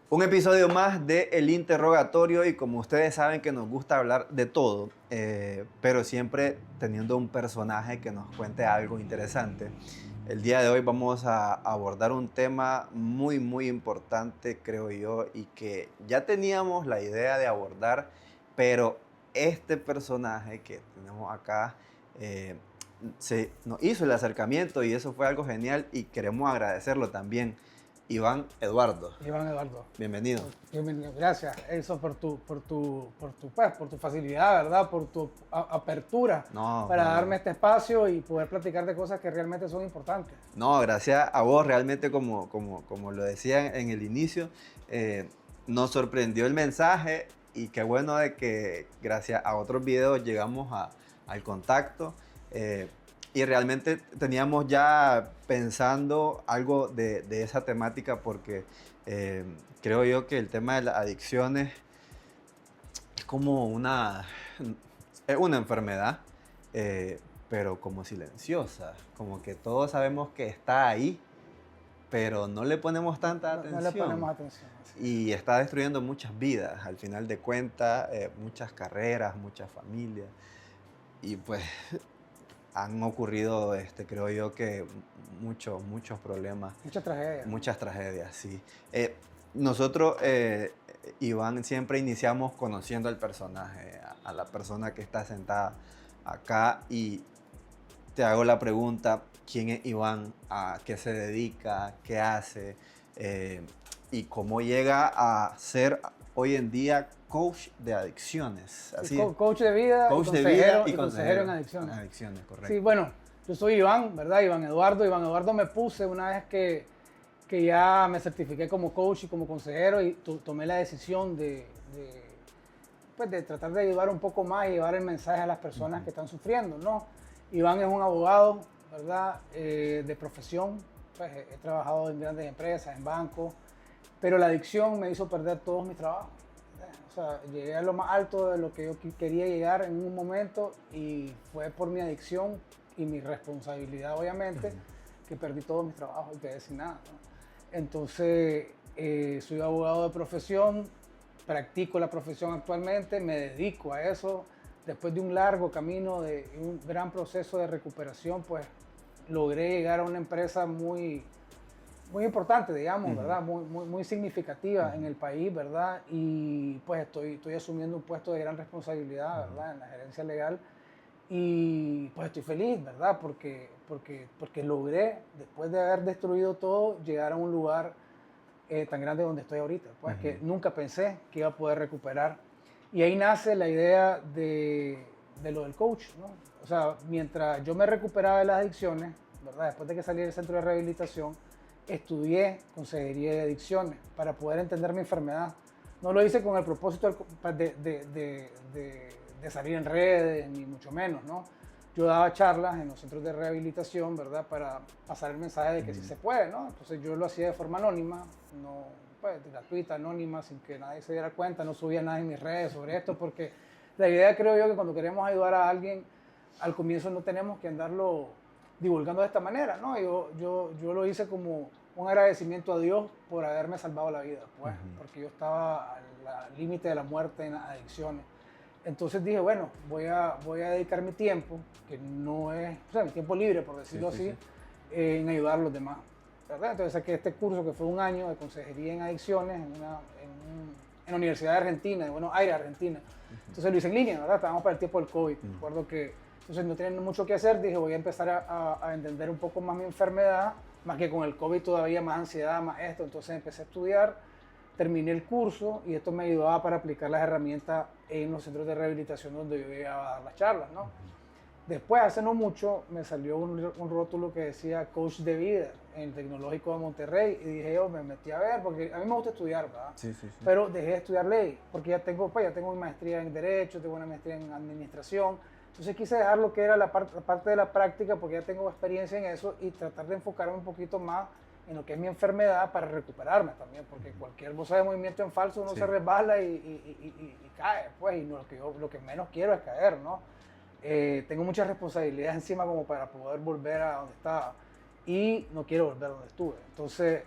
Un episodio más de El Interrogatorio y como ustedes saben que nos gusta hablar de todo, pero siempre teniendo un personaje que nos cuente algo interesante. El día de hoy vamos a abordar un tema muy importante, creo yo, y que ya teníamos la idea de abordar, pero este personaje que tenemos acá nos hizo el acercamiento y eso fue algo genial y queremos agradecerlo también. Iván Eduardo. Iván Eduardo. Bienvenido. Bienvenido. Gracias, Elson, por tu facilidad, ¿verdad? Por tu apertura para darme este espacio y poder platicar de cosas que realmente son importantes. No, gracias a vos, realmente como lo decía en el inicio, nos sorprendió el mensaje y qué bueno de que gracias a otros videos llegamos al contacto. Y realmente teníamos ya pensando algo de esa temática porque creo yo que el tema de las adicciones es como es una enfermedad, pero como silenciosa, como que todos sabemos que está ahí, pero no le ponemos tanta atención. No le ponemos atención. Y está destruyendo muchas vidas, al final de cuentas, muchas carreras, muchas familias. Y pues han ocurrido, creo yo que muchos problemas. Muchas tragedias, sí. Nosotros, Iván, siempre iniciamos conociendo al personaje, a la persona que está sentada acá y te hago la pregunta, ¿quién es Iván? ¿A qué se dedica? ¿Qué hace? Y cómo llega a ser hoy en día coach de adicciones. Así coach de vida, y consejero en adicciones. En adicciones, correcto. Sí, bueno, yo soy Iván, ¿verdad? Iván Eduardo. Iván Eduardo me puse una vez que ya me certifiqué como coach y como consejero y tomé la decisión de tratar de ayudar un poco más y llevar el mensaje a las personas que están sufriendo, ¿no? Iván es un abogado, ¿verdad? De profesión, pues he trabajado en grandes empresas, en bancos, pero la adicción me hizo perder todos mis trabajos. O sea, llegué a lo más alto de lo que yo quería llegar en un momento y fue por mi adicción y mi responsabilidad, obviamente, que perdí todos mis trabajos y quedé sin nada, ¿no? Entonces, soy abogado de profesión, practico la profesión actualmente, me dedico a eso. Después de un largo camino, de un gran proceso de recuperación, pues logré llegar a una empresa muy importante, digamos, ¿verdad? Muy significativa en el país, ¿verdad? Y pues estoy asumiendo un puesto de gran responsabilidad, ¿verdad? En la gerencia legal. Y pues estoy feliz, ¿verdad? Porque logré, después de haber destruido todo, llegar a un lugar tan grande donde estoy ahorita, pues que nunca pensé que iba a poder recuperar. Y ahí nace la idea de lo del coach, ¿no? O sea, mientras yo me recuperaba de las adicciones, ¿verdad? Después de que salí del centro de rehabilitación, estudié consejería de adicciones para poder entender mi enfermedad. No lo hice con el propósito de salir en redes, ni mucho menos, ¿no? Yo daba charlas en los centros de rehabilitación, ¿verdad? Para pasar el mensaje de que sí se puede, ¿no? Entonces yo lo hacía de forma anónima, no, pues, gratuita, anónima, sin que nadie se diera cuenta, no subía nada en mis redes sobre esto, porque la idea, creo yo, que cuando queremos ayudar a alguien, al comienzo no tenemos que andarlo divulgando de esta manera, ¿no? Yo lo hice como un agradecimiento a Dios por haberme salvado la vida, pues, porque yo estaba al límite de la muerte en adicciones. Entonces dije, bueno, voy a dedicar mi tiempo, que no es, o sea, mi tiempo libre, por decirlo así, en ayudar a los demás, ¿verdad? Entonces saqué este curso que fue un año de consejería en adicciones en la Universidad de Argentina, de Buenos Aires, Argentina. Entonces lo hice en línea, ¿verdad? Estábamos para el tiempo del COVID. Recuerdo que entonces no tenía mucho que hacer, dije voy a empezar a entender un poco más mi enfermedad, más que con el COVID todavía más ansiedad, más esto. Entonces empecé a estudiar, terminé el curso y esto me ayudaba para aplicar las herramientas en los centros de rehabilitación donde yo iba a dar las charlas, ¿no? Después, hace no mucho, me salió un rótulo que decía coach de vida en el Tecnológico de Monterrey y dije yo, me metí a ver, porque a mí me gusta estudiar, ¿verdad? Sí. Pero dejé de estudiar ley, porque ya tengo mi maestría en Derecho, tengo una maestría en Administración. Entonces quise dejar lo que era la parte de la práctica, porque ya tengo experiencia en eso, y tratar de enfocarme un poquito más en lo que es mi enfermedad para recuperarme también, porque cualquier bolsa de movimiento en falso uno se resbala y cae, pues, y lo que menos quiero es caer, ¿no? Tengo muchas responsabilidades encima como para poder volver a donde estaba y no quiero volver a donde estuve. Entonces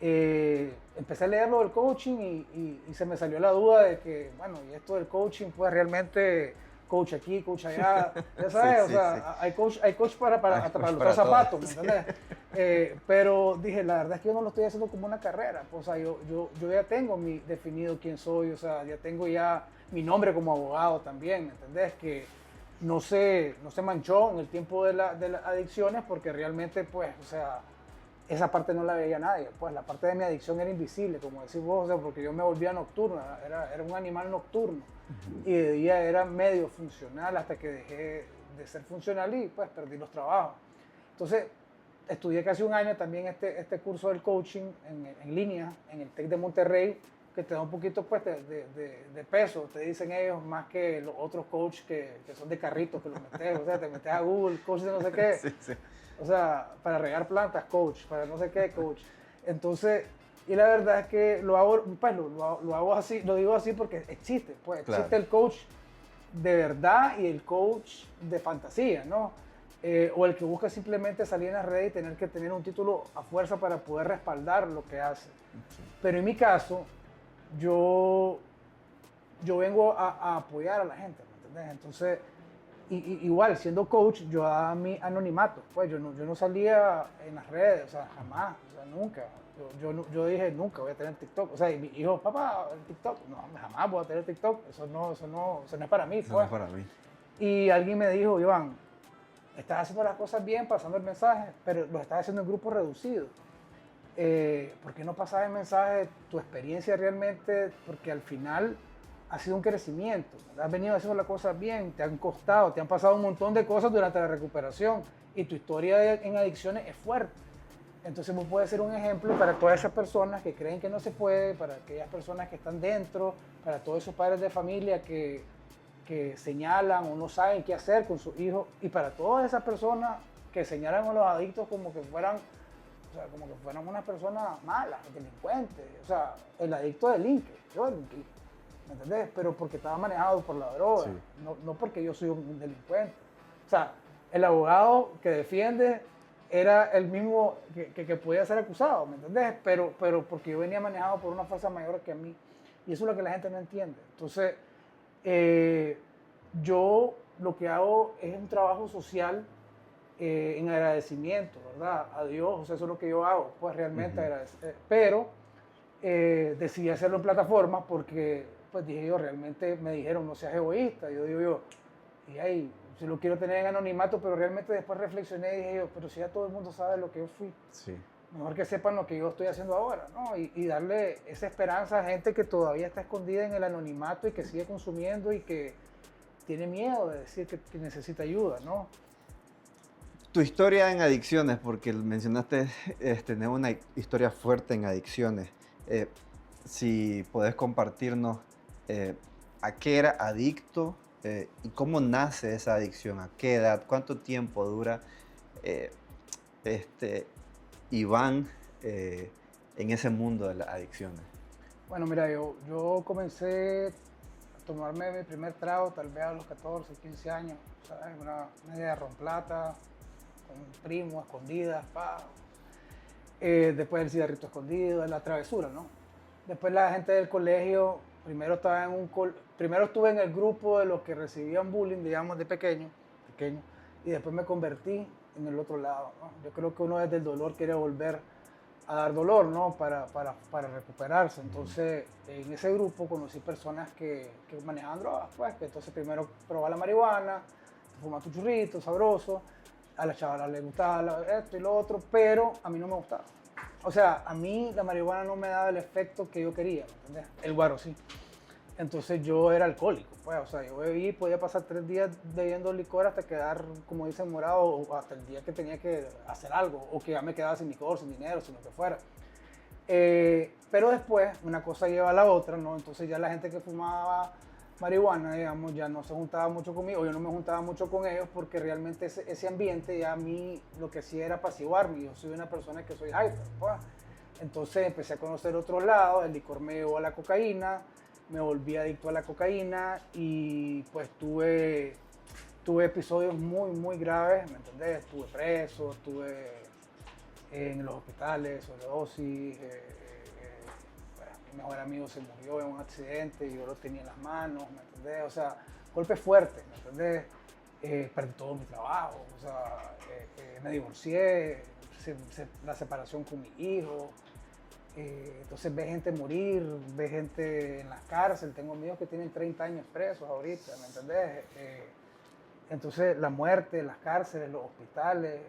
empecé a leer lo del coaching y se me salió la duda de que, bueno, y esto del coaching, pues realmente coach aquí, coach allá, ya sabes, Sí, o sí, sea, sí. hay coach Hay hasta coach para para los todo. zapatos, ¿me entiendes? Pero dije, la verdad es que yo no lo estoy haciendo como una carrera, pues, o sea, yo ya tengo definido quién soy, o sea, ya tengo ya mi nombre como abogado también, ¿me entendés? Que no se manchó en el tiempo de las adicciones porque realmente, pues, o sea, esa parte no la veía nadie, pues la parte de mi adicción era invisible, como decís vos, o sea, porque yo me volvía nocturno, era un animal nocturno y de día era medio funcional hasta que dejé de ser funcional y pues perdí los trabajos. Entonces, estudié casi un año también este curso del coaching en línea en el TEC de Monterrey, que te da un poquito pues de peso, te dicen ellos, más que los otros coaches que son de carritos, que los metes, o sea, te metes a Google, coach de no sé qué, Sí, sí. o sea, para regar plantas, coach, para no sé qué, coach. Entonces, y la verdad es que lo hago, pues lo hago así, lo digo así porque existe, pues existe Claro. el coach de verdad y el coach de fantasía, ¿no? O el que busca simplemente salir en las redes y tener que tener un título a fuerza para poder respaldar lo que hace. Sí. Pero en mi caso, yo, yo vengo a apoyar a la gente, ¿me entiendes? Entonces, igual, siendo coach, yo daba mi anonimato, pues yo no salía en las redes, o sea, jamás, o sea, nunca. Yo dije, nunca voy a tener TikTok. O sea, y mi hijo, papá, TikTok. No, jamás voy a tener TikTok. Eso no es para mí, Eso no pues. es para mí. Y alguien me dijo, Iván, estás haciendo las cosas bien, pasando el mensaje, pero lo estás haciendo en grupos reducidos. ¿Por qué no pasas el mensaje, tu experiencia realmente? Porque al final ha sido un crecimiento. Has venido haciendo las cosas bien, te han costado, te han pasado un montón de cosas durante la recuperación y tu historia en adicciones es fuerte. Entonces vos puedes ser un ejemplo para todas esas personas que creen que no se puede, para aquellas personas que están dentro, para todos esos padres de familia que señalan o no saben qué hacer con sus hijos y para todas esas personas que señalan a los adictos como que fueran, o sea, como que fueran unas personas malas, delincuentes. O sea, el adicto delinque, yo delinquí, ¿me entendés? Pero porque estaba manejado por la droga, Sí. no porque yo soy un delincuente. O sea, el abogado que defiende era el mismo que podía ser acusado, ¿me entendés? Pero porque yo venía manejado por una fuerza mayor que a mí. Y eso es lo que la gente no entiende. Entonces, yo lo que hago es un trabajo social en agradecimiento, ¿verdad? A Dios, o sea, eso es lo que yo hago, pues realmente agradecer. Pero decidí hacerlo en plataforma porque, pues dije yo, realmente me dijeron, no seas egoísta. Yo digo yo, y ahí, si lo quiero tener en anonimato, pero realmente después reflexioné y dije yo, pero si ya todo el mundo sabe lo que yo fui, Sí. mejor que sepan lo que yo estoy haciendo ahora, ¿no? Y darle esa esperanza a gente que todavía está escondida en el anonimato y que sigue consumiendo y que tiene miedo de decir que necesita ayuda, ¿no? Tu historia en adicciones, porque mencionaste tener una historia fuerte en adicciones. Eh, si podés compartirnos a qué era adicto y cómo nace esa adicción, a qué edad, cuánto tiempo dura eh, este, Iván en ese mundo de las adicciones. Bueno, mira, yo comencé a tomarme mi primer trago tal vez a los 14, 15 años, ¿sabes? Una media de ronplata, con un primo, escondidas, pa. Después el cigarrito escondido, la travesura, ¿no? Después la gente del colegio, primero estuve en el grupo de los que recibían bullying, digamos, de pequeño, y después me convertí en el otro lado, ¿no? Yo creo que uno desde el dolor quiere volver a dar dolor, ¿no? Para recuperarse. Entonces, en ese grupo conocí personas que manejaban drogas, pues, que entonces primero probaba la marihuana, fumaba tu churrito, sabroso, a la chavala le gustaba esto y lo otro, pero a mí no me gustaba. O sea, a mí la marihuana no me daba el efecto que yo quería, ¿me entiendes? El guaro sí. Entonces yo era alcohólico, pues, o sea, yo bebí, podía pasar 3 días bebiendo licor hasta quedar, como dicen, morado, o hasta el día que tenía que hacer algo, o que ya me quedaba sin licor, sin dinero, sin lo que fuera. Pero después, una cosa lleva a la otra, ¿no? Entonces ya la gente que fumaba marihuana, digamos, ya no se juntaba mucho conmigo, o yo no me juntaba mucho con ellos, porque realmente ese ambiente ya a mí lo que hacía era apaciguarme. Yo soy una persona que soy hyper, pues. Entonces empecé a conocer otros lados, el licor me llevó a la cocaína, me volví adicto a la cocaína y pues tuve episodios muy, muy graves, ¿me entendés? Estuve preso, en los hospitales, sobredosis. Bueno, mi mejor amigo se murió en un accidente y yo lo tenía en las manos, ¿me entendés? O sea, golpes fuertes, ¿me entendés? Perdí todo mi trabajo, o sea, me divorcié, la separación con mi hijo. Entonces ve gente morir, ve gente en las cárceles. Tengo amigos que tienen 30 años presos ahorita, ¿me entendés? Entonces la muerte, las cárceles, los hospitales,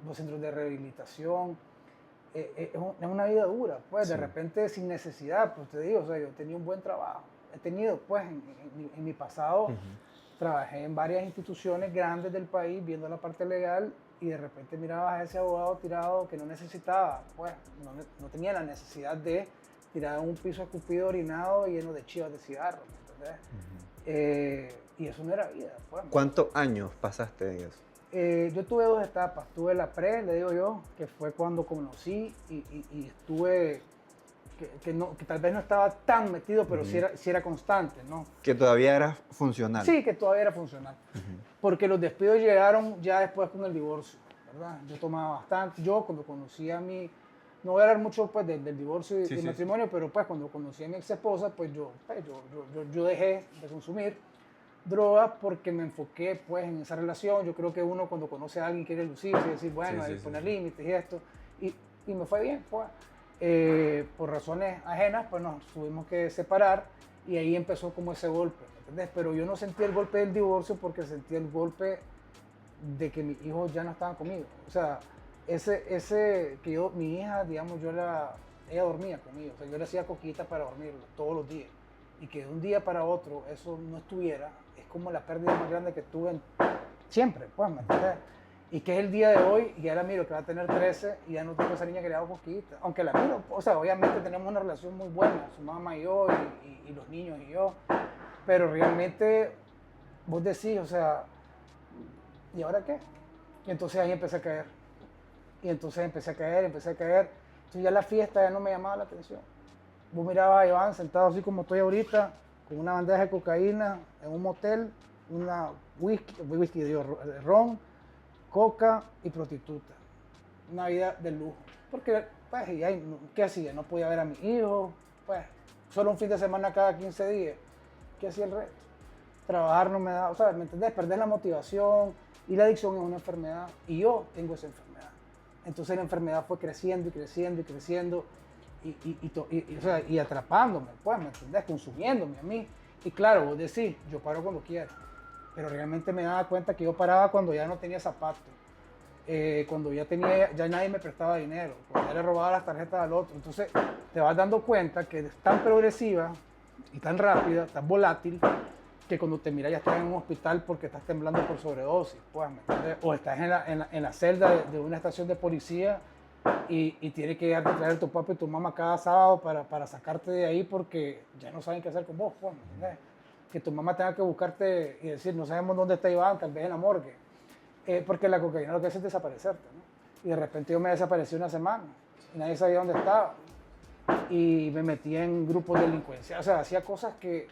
los centros de rehabilitación, es una vida dura, pues de repente sin necesidad, pues te digo, o sea, yo tenía un buen trabajo. He tenido, pues en mi pasado, trabajé en varias instituciones grandes del país viendo la parte legal y de repente mirabas a ese abogado tirado que no necesitaba, pues no tenía la necesidad de tirar en un piso escupido, orinado, lleno de chivas de cigarro, ¿me entendés? Y eso no era vida, pues. ¿Cuántos años pasaste en eso? Yo tuve 2 etapas. Tuve la pre, le digo yo, que fue cuando conocí y estuve, que tal vez no estaba tan metido, pero sí era constante, ¿no? Que todavía era funcional. Sí, que todavía era funcional. Porque los despidos llegaron ya después con el divorcio, ¿verdad? Yo tomaba bastante. Yo cuando conocí a mi, no voy a hablar mucho pues del divorcio y del matrimonio, pero pues cuando conocí a mi ex esposa, pues yo dejé de consumir drogas porque me enfoqué pues en esa relación. Yo creo que uno cuando conoce a alguien quiere lucirse y decir, bueno, hay que poner límites y esto. Y me fue bien, pues. Por razones ajenas, pues nos tuvimos que separar y ahí empezó como ese golpe, ¿me entendés? Pero yo no sentí el golpe del divorcio porque sentí el golpe de que mis hijos ya no estaban conmigo. O sea, mi hija, digamos, ella dormía conmigo. O sea, yo le hacía coquita para dormirla todos los días. Y que de un día para otro eso no estuviera, es como la pérdida más grande que tuve siempre, pues, ¿me entiendes? Y que es el día de hoy, y ya la miro que va a tener 13 y ya no tengo esa niña que le hago cosquillas. Aunque la miro, o sea, obviamente tenemos una relación muy buena, su mamá y yo, y los niños y yo, pero realmente vos decís, o sea, ¿y ahora qué? Y entonces ahí empecé a caer. Y entonces empecé a caer. Entonces ya la fiesta ya no me llamaba la atención. Vos mirabas a Iván sentado así como estoy ahorita, con una bandeja de cocaína en un motel, una ron, coca y prostituta. Una vida de lujo. Porque, pues, ¿qué hacía? No podía ver a mis hijos, pues, solo un fin de semana cada 15 días. ¿Qué hacía el resto? Trabajar no me da, o sea, ¿me entendés? Perder la motivación y la adicción es una enfermedad y yo tengo esa enfermedad. Entonces la enfermedad fue creciendo y creciendo y creciendo y atrapándome, pues, ¿me entendés? Consumiéndome a mí. Y claro, vos decís, yo paro cuando quiero. Pero realmente me daba cuenta que yo paraba cuando ya no tenía zapatos, cuando ya nadie me prestaba dinero, cuando ya le robaba las tarjetas al otro. Entonces te vas dando cuenta que es tan progresiva y tan rápida, tan volátil, que cuando te miras ya estás en un hospital porque estás temblando por sobredosis, pues, ¿me entiendes? O estás en la celda de una estación de policía y tiene que llegar a traer tu papá y tu mamá cada sábado para sacarte de ahí porque ya no saben qué hacer con vos, pues, ¿me entiendes? Que tu mamá tenga que buscarte y decir, no sabemos dónde está Iván, tal vez en la morgue, porque la cocaína lo que hace es desaparecerte, ¿no? Y de repente yo me desaparecí una semana y nadie sabía dónde estaba y me metí en grupos de delincuencia, o sea, hacía cosas que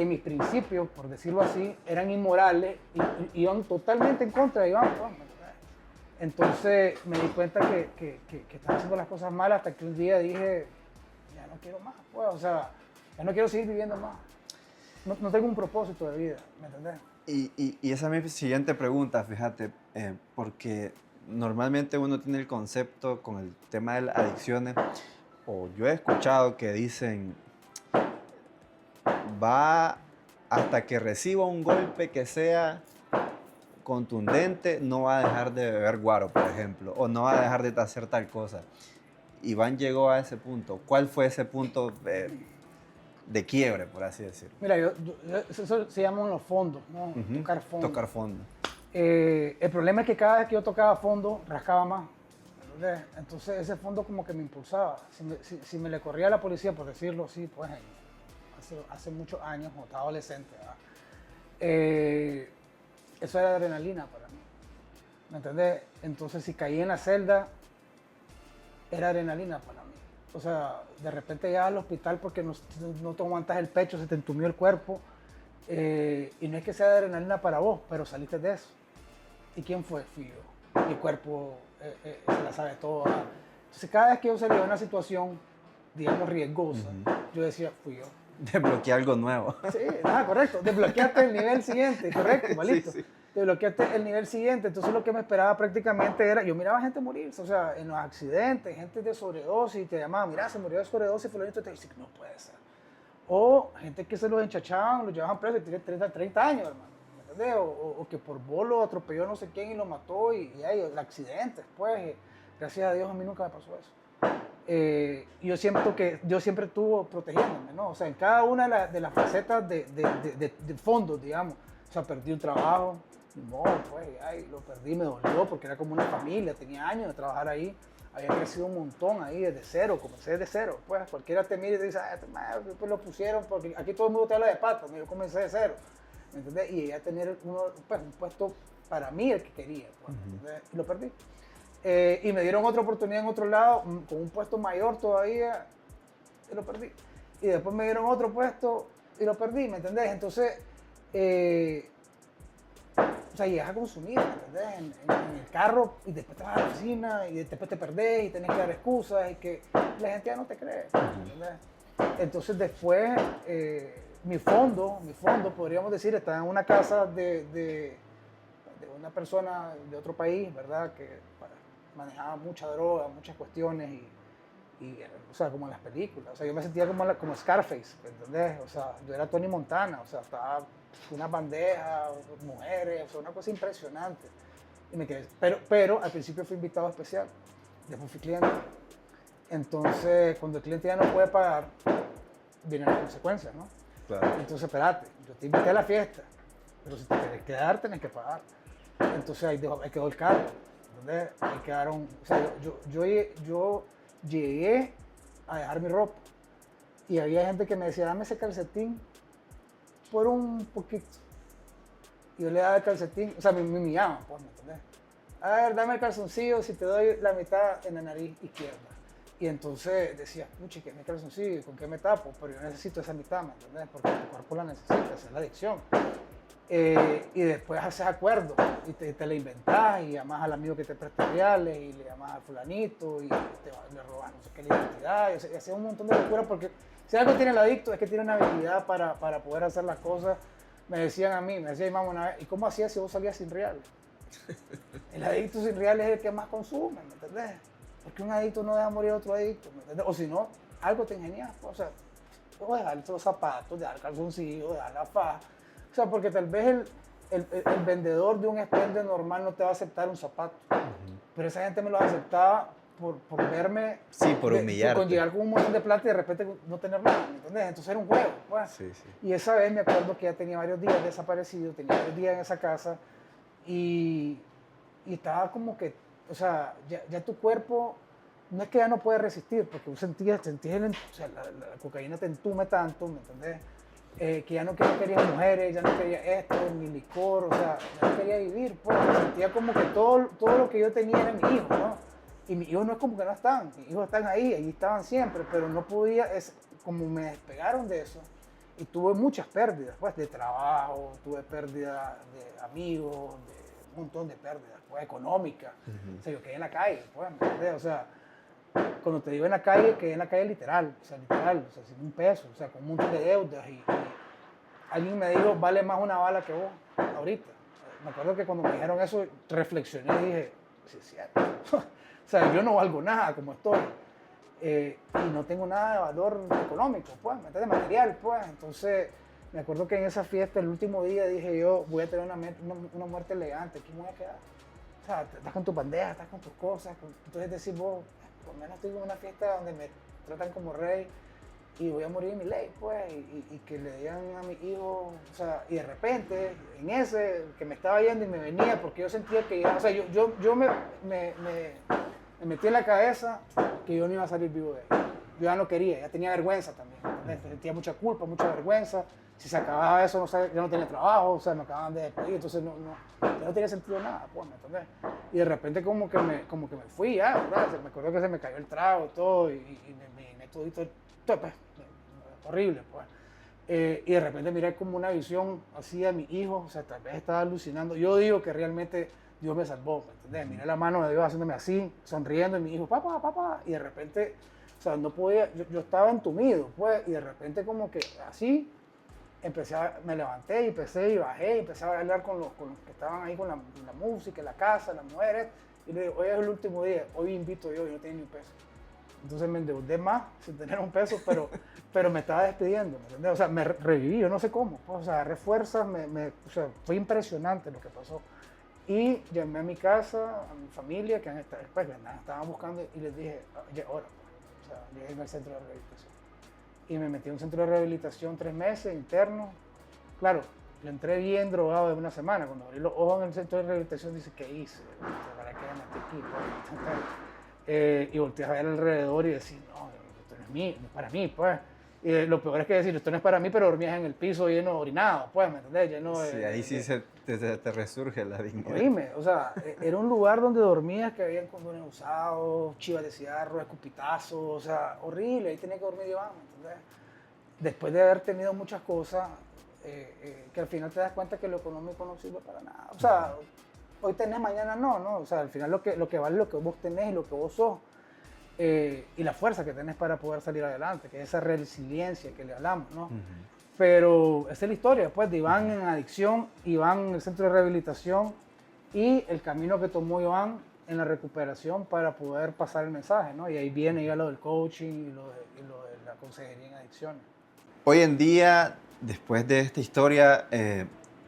mis principios, por decirlo así, eran inmorales y iban totalmente en contra de Iván, pues, entonces me di cuenta que estaba haciendo las cosas mal hasta que un día dije, ya no quiero más, pues, o sea, ya no quiero seguir viviendo más. No tengo un propósito de vida, ¿me entendés? Y esa es mi siguiente pregunta, fíjate, porque normalmente uno tiene el concepto con el tema de las adicciones, o yo he escuchado que dicen, va hasta que reciba un golpe que sea contundente, no va a dejar de beber guaro, por ejemplo, o no va a dejar de hacer tal cosa. Iván llegó a ese punto. ¿Cuál fue ese punto de quiebre, por así decirlo? Mira, eso se llaman los fondos, ¿no? Tocar fondo. Tocar fondo. El problema es que cada vez que yo tocaba fondo, rascaba más. Entonces ese fondo como que me impulsaba. Si me le corría a la policía, por decirlo así, pues hace muchos años, cuando estaba adolescente, eso era adrenalina para mí. ¿Me entendés? Entonces si caí en la celda, era adrenalina para mí. O sea, de repente llegas al hospital porque no te aguantas el pecho, se te entumió el cuerpo. Y no es que sea adrenalina para vos, pero saliste de eso. ¿Y quién fue? Fui yo. Mi cuerpo se la sabe toda. Entonces cada vez que yo salía de una situación, digamos, riesgosa, yo decía, fui yo. Desbloqueé algo nuevo. Sí, correcto. Desbloqueaste el nivel siguiente, correcto, igualito. Sí, sí. Desbloqueaste el nivel siguiente. Entonces lo que me esperaba prácticamente era, yo miraba gente morirse, o sea, en los accidentes, gente de sobredosis, te llamaban, mira, se murió de sobredosis, fulanito, te dice, no puede ser. O gente que se los enchachaban, los llevaban presos y tiene 30 años, hermano. ¿Entendés? O que por bolo atropelló a no sé quién y lo mató y el accidente, pues, gracias a Dios a mí nunca me pasó eso. Yo siento que Dios siempre estuvo protegiéndome, ¿no? O sea, en cada una de las facetas de fondos, digamos. O sea, perdí un trabajo, no, pues, lo perdí, me dolió porque era como una familia, tenía años de trabajar ahí, había crecido un montón ahí desde cero, comencé desde cero. Pues cualquiera te mira y te dice, pues lo pusieron porque aquí todo el mundo te habla de patas, yo comencé de cero, ¿me entiendes? Y llegué a tener un puesto para mí el que quería, pues, y lo perdí. Y me dieron otra oportunidad en otro lado, con un puesto mayor todavía, y lo perdí. Y después me dieron otro puesto y lo perdí, ¿me entendés? Entonces, o sea, llegas a consumir, ¿me entendés? En el carro y después te vas a la oficina y después te perdés y tenés que dar excusas y que la gente ya no te cree, ¿me entendés? Entonces después, mi fondo, podríamos decir, estaba en una casa de una persona de otro país, ¿verdad? Que manejaba mucha droga, muchas cuestiones o sea, como en las películas. O sea, yo me sentía como Scarface, ¿entendés? O sea, yo era Tony Montana, o sea, estaba una bandeja, mujeres, o sea, una cosa impresionante. Y me quedé, pero al principio fui invitado especial, después fui cliente. Entonces, cuando el cliente ya no puede pagar, vienen las consecuencias, ¿no? Claro. Entonces, espérate, yo te invité a la fiesta, pero si te quieres quedar, tenés que pagar. Entonces ahí quedó el carro. Ahí quedaron, o sea, yo llegué a dejar mi ropa y había gente que me decía, dame ese calcetín por un poquito. Y yo le daba el calcetín, o sea, me humillaban, pues, ¿me entendés? A ver, dame el calzoncillo si te doy la mitad en la nariz izquierda. Y entonces decía, pucha, ¿qué es mi calzoncillo? ¿Con qué me tapo? Pero yo necesito esa mitad, ¿me entendés? Porque tu cuerpo la necesita, esa es la adicción. Y después haces acuerdos y te la inventás y llamás al amigo que te presta reales y le llamás al fulanito y le robas no sé qué la identidad y haces un montón de locuras porque si algo tiene el adicto es que tiene una habilidad para poder hacer las cosas. Me decían a mí, me decía mi mamá una vez, ¿y cómo hacías si vos salías sin reales? El adicto sin reales es el que más consume, ¿me entendés? Porque un adicto no deja morir a otro adicto, ¿me entendés? O si no, algo te ingenias, o sea, o dejar los zapatos, dejar el calzoncillo, dejar la faja. O sea, porque tal vez el vendedor de un expediente normal no te va a aceptar un zapato. Pero esa gente me lo aceptaba por verme. Sí, por humillarte. Con llegar con un montón de plata y de repente no tener nada, ¿me entiendes? Entonces era un juego. Pues. Sí, sí. Y esa vez me acuerdo que ya tenía varios días desaparecido, tenía varios días en esa casa y estaba como que, o sea, ya tu cuerpo no es que ya no puede resistir, porque vos sentías o sea, la cocaína te entume tanto, ¿me entendés? Que ya no quería mujeres, ya no quería esto, ni licor, o sea, ya no quería vivir, pues, sentía como que todo lo que yo tenía era mi hijo, ¿no? Y mis hijos no es como que no están, mis hijos están ahí estaban siempre, pero no podía, como me despegaron de eso, y tuve muchas pérdidas, pues, de trabajo, tuve pérdida de amigos, de un montón de pérdidas, pues, económicas, o sea, yo quedé en la calle, pues, ¿me entiendes? O sea, cuando te digo en la calle, quedé en la calle literal, o sea, sin un peso, o sea, con un montón de deudas y alguien me dijo, vale más una bala que vos, ahorita. Me acuerdo que cuando me dijeron eso, reflexioné y dije, sí es cierto. O sea, yo no valgo nada como estoy y no tengo nada de valor económico, pues, ¿me entiendes? Material, pues. Entonces, me acuerdo que en esa fiesta, el último día, dije yo, voy a tener una muerte elegante, ¿quién me voy a quedar? O sea, estás con tu bandeja, estás con tus cosas, entonces decís vos, por lo menos estoy en una fiesta donde me tratan como rey y voy a morir en mi ley, pues, y que le digan a mi hijo, o sea, y de repente, en ese, que me estaba yendo y me venía, porque yo sentía que ya, o sea, yo me metí en la cabeza que yo no iba a salir vivo de ahí. Yo ya no quería, ya tenía vergüenza también, sentía mucha culpa, mucha vergüenza. Si se acababa eso, ya no tenía trabajo, o sea, me acababan de despedir, entonces ya no tenía sentido nada, pues, ¿me entendés? Y de repente como que me fui ya, ¿verdad? Me acuerdo que se me cayó el trago y todo, y me todito, pues, horrible, pues. Y de repente miré como una visión así a mi hijo, o sea, tal vez estaba alucinando. Yo digo que realmente Dios me salvó, ¿me entendés? Miré la mano de Dios haciéndome así, sonriendo, y me dijo, papá, papá, y de repente, o sea, no podía, yo estaba entumido, pues, y de repente como que así, me levanté y empecé y bajé, y empecé a bailar con los que estaban ahí con la música, en la casa, las mujeres, y le digo, hoy es el último día, hoy invito yo y no tenía ni un peso. Entonces me endeudé más sin tener un peso, pero me estaba despidiendo, ¿me entiendes? O sea, me reviví, yo no sé cómo, pues, o sea, agarré fuerzas, o sea, fue impresionante lo que pasó. Y llamé a mi casa, a mi familia, que después estaban buscando, y les dije, ya ahora, pues. O sea, llegué al centro de rehabilitación. Y me metí en un centro de rehabilitación 3 meses, interno. Claro, yo entré bien drogado de una semana. Cuando abrí los ojos en el centro de rehabilitación, dice, ¿qué hice? ¿Para qué me metí aquí? Y volteé a ver alrededor y decir, no, esto no es mío, no es para mí, pues. Y lo peor es que decir, esto no es para mí, pero dormías en el piso lleno de orinado, pues, ¿me entendés? Lleno de, Sí, ahí sí te resurge la dignidad. Oíme, o sea, era un lugar donde dormías que habían condones usados, chivas de cigarro, escupitazos, o sea, horrible, ahí tenía que dormir Iván, ¿me entendés? Después de haber tenido muchas cosas, que al final te das cuenta que lo económico no sirve para nada. O sea, hoy tenés, mañana no, o sea, al final lo que vale es lo que vos tenés y lo que vos sos. Y la fuerza que tenés para poder salir adelante, que es esa resiliencia que le hablamos, ¿no? Pero esa es la historia, después de Iván en adicción, Iván en el centro de rehabilitación y el camino que tomó Iván en la recuperación para poder pasar el mensaje, ¿no? Y ahí viene ya lo del coaching y lo de la consejería en adicciones. Hoy en día, después de esta historia,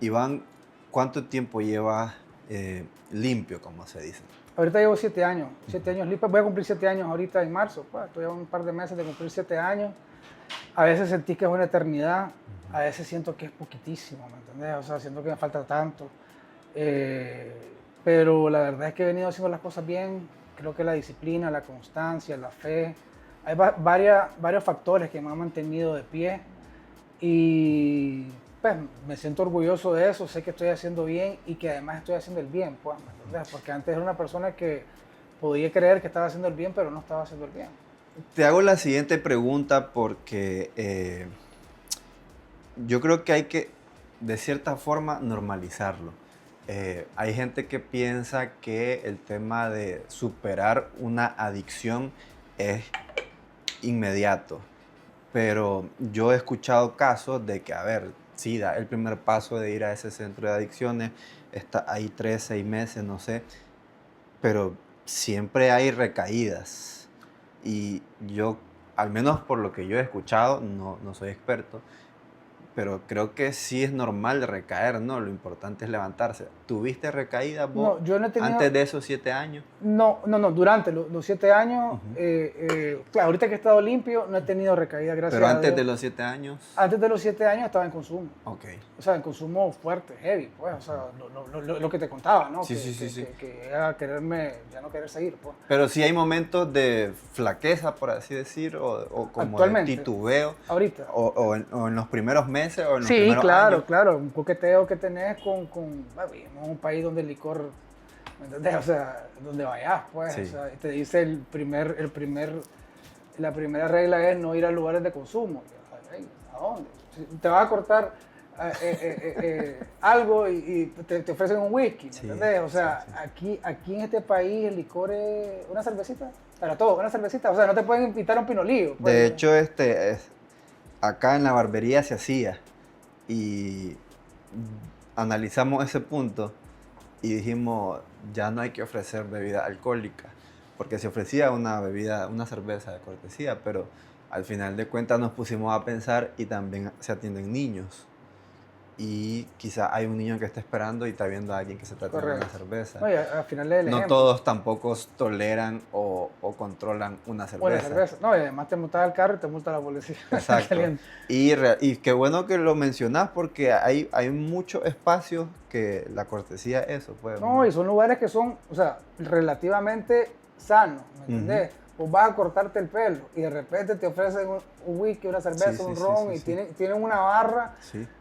Iván, ¿cuánto tiempo lleva limpio, como se dice? Ahorita llevo 7 años, 7 años limpio. Voy a cumplir 7 años ahorita en marzo. Pues, estoy a un par de meses de cumplir 7 años. A veces sentí que es una eternidad, a veces siento que es poquitísimo, ¿me entendés? O sea, siento que me falta tanto. Pero la verdad es que he venido haciendo las cosas bien. Creo que la disciplina, la constancia, la fe. Hay varios factores que me han mantenido de pie. Y pues me siento orgulloso de eso. Sé que estoy haciendo bien y que además estoy haciendo el bien, pues, ¿me entendés? Porque antes era una persona que podía creer que estaba haciendo el bien, pero no estaba haciendo el bien. Te hago la siguiente pregunta porque yo creo que hay que, de cierta forma, normalizarlo. Hay gente que piensa que el tema de superar una adicción es inmediato, pero yo he escuchado casos de que, a ver, sí, da el primer paso de ir a ese centro de adicciones, está ahí 3, 6 meses, no sé, pero siempre hay recaídas. Y yo, al menos por lo que yo he escuchado, no soy experto, pero creo que sí es normal recaer, ¿no? Lo importante es levantarse. ¿Tuviste recaídas vos No, yo no he tenido... antes de esos 7 años? No, durante los 7 años, claro, ahorita que he estado limpio, no he tenido recaída, gracias Pero a antes Dios. de los 7 años. Antes de los 7 años estaba en consumo. Ok. O sea, en consumo fuerte, heavy, pues, o sea, lo que te contaba, ¿no? Sí, que, sí. que era ya no querer seguir, pues. Pero sí hay momentos de flaqueza, por así decir, o como de titubeo. Ahorita. O en los primeros meses o en los Sí, primeros años. claro, un coqueteo que tenés con bueno, vivimos en un país donde el licor, ¿me entendés? O sea, donde vayas, pues, Sí. o sea, te dice la primera regla es no ir a lugares de consumo. ¿A dónde? Si te vas a cortar algo y te ofrecen un whisky, ¿me entendés? O sea, sí. Aquí en este país el licor es una cervecita, para todo, una cervecita, o sea, no te pueden invitar a un pinolillo. Pues. De hecho, acá en la barbería se hacía y analizamos ese punto y dijimos, ya no hay que ofrecer bebida alcohólica, porque se ofrecía una cerveza de cortesía, pero al final de cuentas nos pusimos a pensar y también se atienden niños. Y quizá hay un niño que está esperando y está viendo a alguien que se está tomando una cerveza. No, al final del no ejemplo. todos tampoco toleran o controlan una cerveza. No, y además te multas al carro y te multa la policía. Exacto. y qué bueno que lo mencionás porque hay muchos espacios que la cortesía es eso. Pues, no, y son lugares que son, o sea, relativamente sanos, ¿me entendés? Vos vas a cortarte el pelo y de repente te ofrecen un whisky, una cerveza, un ron y tienen una barra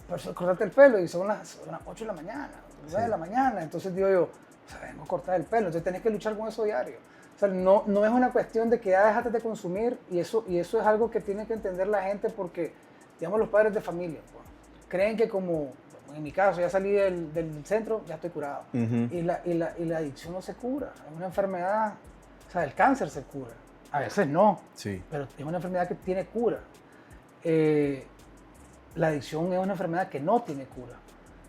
para cortarte el pelo y son las 8 de la mañana, 9 de la mañana. Entonces digo yo, o sea, vengo a cortar el pelo, entonces tenés que luchar con eso diario. O sea, no es una cuestión de que ya dejaste de consumir y eso es algo que tiene que entender la gente porque, digamos, los padres de familia, pues, creen que como en mi caso, ya salí del centro, ya estoy curado. Ujú. Y la adicción no se cura, es una enfermedad, o sea, el cáncer se cura, a veces no, Sí. pero es una enfermedad que tiene cura. La adicción es una enfermedad que no tiene cura.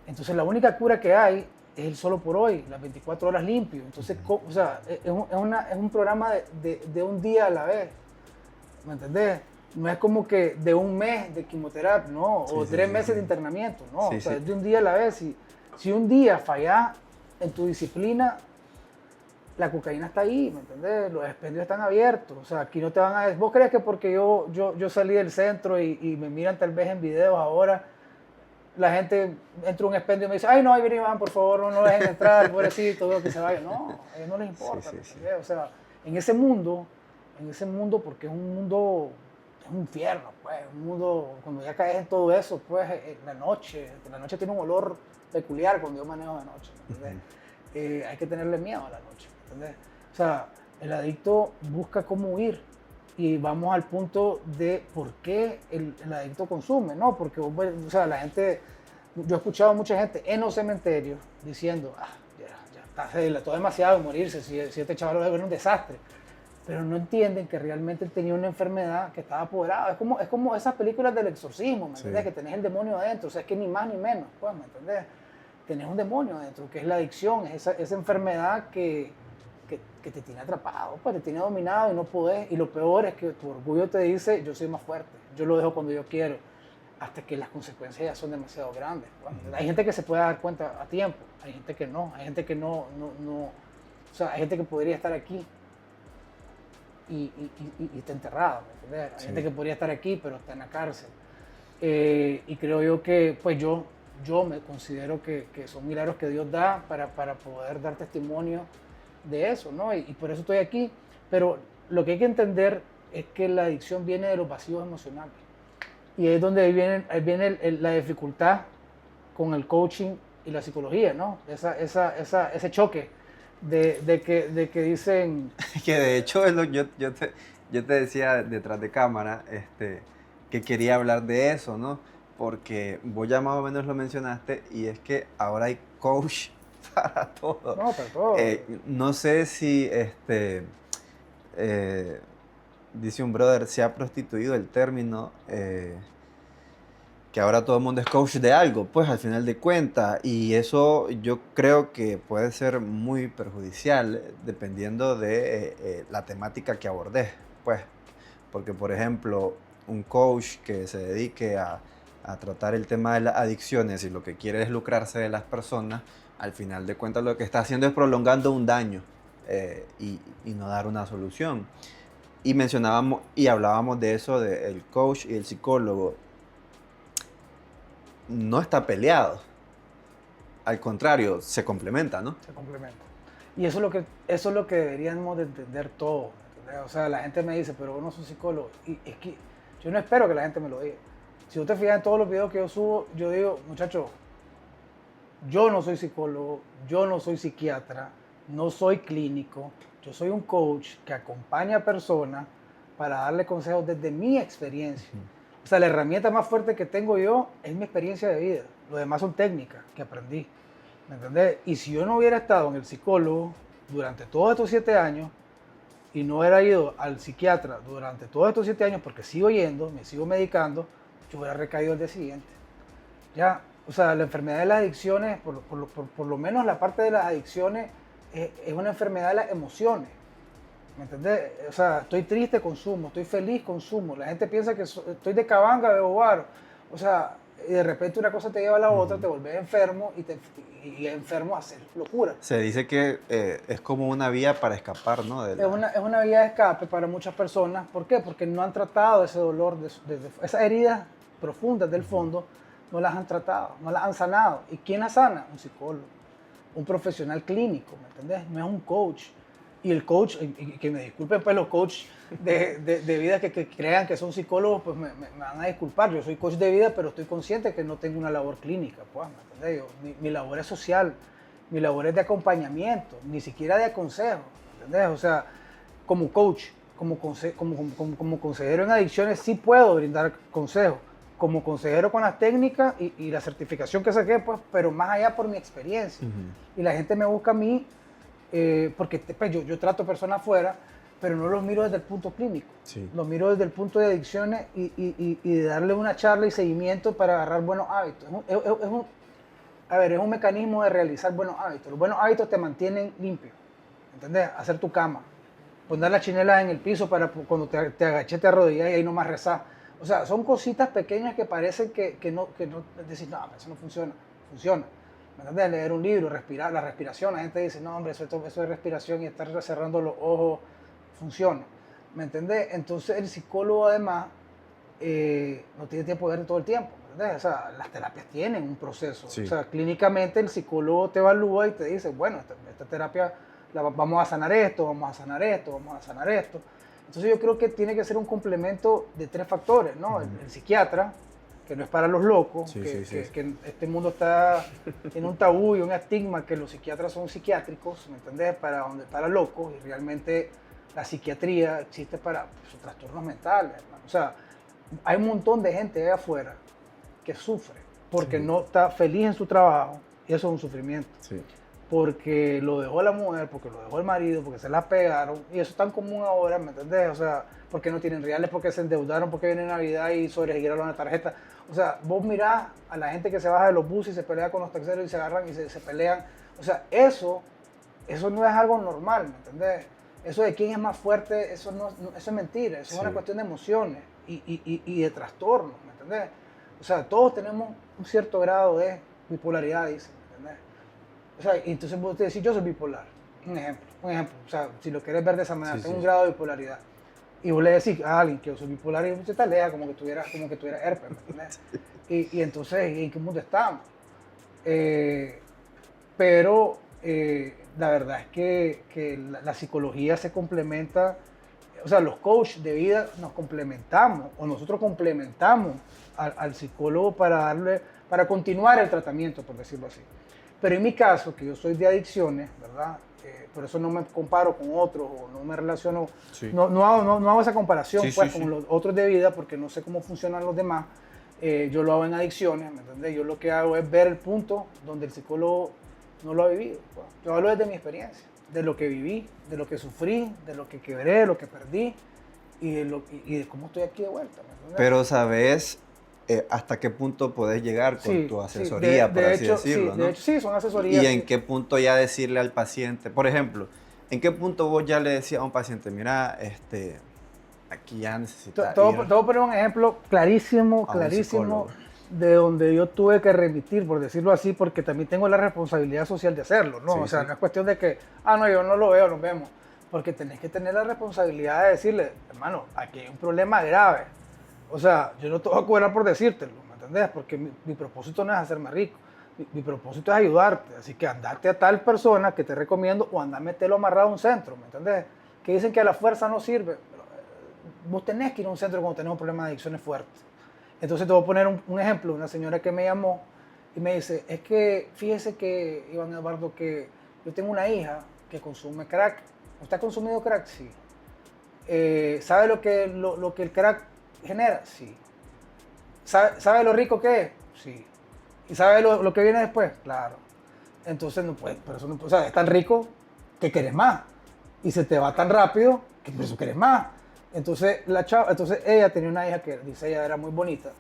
Entonces la única cura que hay es el solo por hoy, las 24 horas limpio. Entonces, o sea, es un programa de un día a la vez, ¿me entendés? No es como que de un mes de quimioterapia, ¿no? Sí, O sí, 3 meses sí. de internamiento, ¿no? Sí, O sea, sí. es de un día a la vez. Si un día fallás en tu disciplina, la cocaína está ahí, ¿me entendés? Los expendios están abiertos. O sea, aquí no te van a... ¿Vos crees que porque yo salí del centro y me miran tal vez en videos ahora, la gente entra a un expendio y me dice, ay, no, ahí viene Iván, por favor, no lo dejen entrar, pobrecito, que se vaya. No, a ellos no les Sí, importa, sí, ¿me sí. entendés? O sea, en ese mundo, porque es un mundo, es un infierno, pues, un mundo, cuando ya caes en todo eso, pues, la noche tiene un olor peculiar cuando yo manejo de noche, ¿me entendés? Hay que tenerle miedo a la noche, ¿me entendés? O sea, el adicto busca cómo huir. Y vamos al punto de por qué el adicto consume, ¿no? Porque, o sea, la gente, yo he escuchado a mucha gente en los cementerios diciendo, ya está, todo demasiado morirse, si este chaval era un desastre. Pero no entienden que realmente él tenía una enfermedad que estaba apoderada. Es como esas películas del exorcismo, ¿me entendés? Sí. Que tenés el demonio adentro, o sea, es que ni más ni menos, pues, ¿me entendés? Tenés un demonio adentro, que es la adicción, es esa enfermedad que te tiene atrapado, pues te tiene dominado y no podés. Y lo peor es que tu orgullo te dice, yo soy más fuerte, yo lo dejo cuando yo quiero, hasta que las consecuencias ya son demasiado grandes. Pues. Hay gente que se puede dar cuenta a tiempo, hay gente que no, hay gente que no, o sea, hay gente que podría estar aquí y está enterrado, ¿me entiendes? Hay Sí. gente que podría estar aquí, pero está en la cárcel. Y creo yo que, pues yo me considero que son milagros que Dios da para poder dar testimonio de eso, ¿no? Y por eso estoy aquí. Pero lo que hay que entender es que la adicción viene de los vacíos emocionales. Y es donde ahí viene la dificultad con el coaching y la psicología, ¿no? Ese choque de que dicen... Que de hecho yo te decía detrás de cámara que quería hablar de eso, ¿no? Porque vos ya más o menos lo mencionaste y es que ahora hay coach para todo. No, pero todo... No sé si dice un brother, se ha prostituido el término, que ahora todo el mundo es coach de algo, pues al final de cuentas, y eso yo creo que puede ser muy perjudicial dependiendo de la temática que abordes, pues, porque por ejemplo, un coach que se dedique a tratar el tema de las adicciones y lo que quiere es lucrarse de las personas, al final de cuentas lo que está haciendo es prolongando un daño y no dar una solución. Y mencionábamos y hablábamos de eso, del coach y el psicólogo. No está peleado. Al contrario, se complementa, ¿no? Se complementa. Y eso es lo que deberíamos de entender todos. ¿Entendés? O sea, la gente me dice, pero vos no sos psicólogo. Y es que yo no espero que la gente me lo diga. Si usted fija en todos los videos que yo subo, yo digo, muchachos, yo no soy psicólogo, yo no soy psiquiatra, no soy clínico, yo soy un coach que acompaña a personas para darle consejos desde mi experiencia. O sea, la herramienta más fuerte que tengo yo es mi experiencia de vida. Lo demás son técnicas que aprendí. ¿Me entendés? Y si yo no hubiera estado en el psicólogo durante todos estos 7 años y no hubiera ido al psiquiatra durante todos estos 7 años porque sigo yendo, me sigo medicando, yo hubiera recaído el día siguiente. Ya, o sea, la enfermedad de las adicciones, por lo menos la parte de las adicciones, es una enfermedad de las emociones. ¿Me entendés? O sea, estoy triste, consumo, estoy feliz, consumo. La gente piensa que estoy de cabanga, de bobar. O sea, y de repente una cosa te lleva a la otra, te volvés enfermo y enfermo a hacer locura. Se dice que es como una vía para escapar, ¿no? Es una vía de escape para muchas personas. ¿Por qué? Porque no han tratado ese dolor, esas heridas profundas del fondo, no las han tratado, no las han sanado. ¿Y quién las sana? Un psicólogo, un profesional clínico, ¿me entendés? No es un coach. Y el coach, y que me disculpen pues los coaches de vida que crean que son psicólogos, pues me van a disculpar. Yo soy coach de vida, pero estoy consciente que no tengo una labor clínica, pues, ¿me entendés? Mi labor es social, mi labor es de acompañamiento, ni siquiera de aconsejo, ¿me entendés? O sea, como coach, como consejero en adicciones sí puedo brindar consejos. como consejero con las técnicas y la certificación que saqué, pues, pero más allá por mi experiencia. Y la gente me busca a mí porque pues, yo trato personas afuera, pero no los miro desde el punto clínico. Sí. Los miro desde el punto de adicciones y de darle una charla y seguimiento para agarrar buenos hábitos. Es un mecanismo de realizar buenos hábitos. Los buenos hábitos te mantienen limpio, ¿entendés? Hacer tu cama, poner las chinelas en el piso para cuando te agaché, te arrodillas y ahí nomás rezás. O sea, son cositas pequeñas que parecen que no decís, no, eso no funciona. Funciona. ¿Me entiendes? Leer un libro, respirar, la respiración. La gente dice, no, hombre, eso es respiración y estar cerrando los ojos funciona. ¿Me entendés? Entonces el psicólogo además no tiene tiempo de ver todo el tiempo. ¿Me entendés? O sea, las terapias tienen un proceso. Sí. O sea, clínicamente el psicólogo te evalúa y te dice, bueno, esta terapia vamos a sanar esto, vamos a sanar esto, vamos a sanar esto. Entonces yo creo que tiene que ser un complemento de 3 factores, ¿no? El psiquiatra, que no es para los locos, que este mundo está en un tabú y un estigma que los psiquiatras son psiquiátricos, ¿me entendés? Para locos, y realmente la psiquiatría existe para pues, trastornos mentales, hermano. O sea, hay un montón de gente allá afuera que sufre porque no está feliz en su trabajo, y eso es un sufrimiento. Sí. Porque lo dejó la mujer, porque lo dejó el marido, porque se la pegaron, y eso es tan común ahora, ¿me entendés? O sea, porque no tienen reales, porque se endeudaron, porque viene Navidad y sobregiraron la tarjeta. O sea, vos mirás a la gente que se baja de los buses y se pelea con los taxeros y se agarran y se pelean. O sea, eso no es algo normal, ¿me entendés? Eso de quién es más fuerte, eso es mentira, eso es una cuestión de emociones y de trastornos, ¿me entendés? O sea, todos tenemos un cierto grado de bipolaridad, dice, ¿me entendés? O sea, y entonces vos te decís, yo soy bipolar, un ejemplo, o sea, si lo querés ver de esa manera, tengo un grado de bipolaridad. Y vos le decís a alguien que yo soy bipolar y se te aleja como que tuviera herpes, ¿me entiendes? Y entonces, ¿en qué mundo estamos? Pero la verdad es que la psicología se complementa, o sea, los coaches de vida nos complementamos, o nosotros complementamos al psicólogo para continuar el tratamiento, por decirlo así. Pero en mi caso, que yo soy de adicciones, ¿verdad? Por eso no me comparo con otros o no me relaciono, no hago esa comparación con los otros de vida porque no sé cómo funcionan los demás. Yo lo hago en adicciones, ¿me entiendes? Yo lo que hago es ver el punto donde el psicólogo no lo ha vivido. Pues. Yo hablo desde mi experiencia, de lo que viví, de lo que sufrí, de lo que quebré, de lo que perdí y de cómo estoy aquí de vuelta. ¿Me entiendes? Pero sabes hasta qué punto podés llegar con tu asesoría, por así decirlo, ¿no? De hecho, sí, son asesorías. Y en qué punto ya decirle al paciente, por ejemplo, ¿en qué punto vos ya le decías a un paciente, mira, aquí ya necesitas Te voy a poner un ejemplo clarísimo de donde yo tuve que remitir, por decirlo así, porque también tengo la responsabilidad social de hacerlo, ¿no? O sea, no es cuestión de que, no, yo no lo veo, nos vemos, porque tenés que tener la responsabilidad de decirle, hermano, aquí hay un problema grave. O sea, yo no te voy a cobrar por decírtelo, ¿me entendés? Porque mi propósito no es hacerme rico, mi propósito es ayudarte, así que andate a tal persona que te recomiendo o anda a meterlo amarrado a un centro, ¿me entendés? Que dicen que a la fuerza no sirve. Vos tenés que ir a un centro cuando tenés un problema de adicciones fuertes. Entonces te voy a poner un ejemplo, una señora que me llamó y me dice, es que fíjese que, Iván Eduardo, que yo tengo una hija que consume crack. ¿Usted ha consumido crack? Sí. ¿Sabe lo que el crack genera? Sí. ¿Sabe lo rico que es? Sí. ¿Y sabe lo que viene después? Claro. Entonces no puede, pero eso no, o sea, es tan rico que querés más. Y se te va tan rápido que por eso querés más. Entonces ella tenía una hija que, dice ella, era muy bonita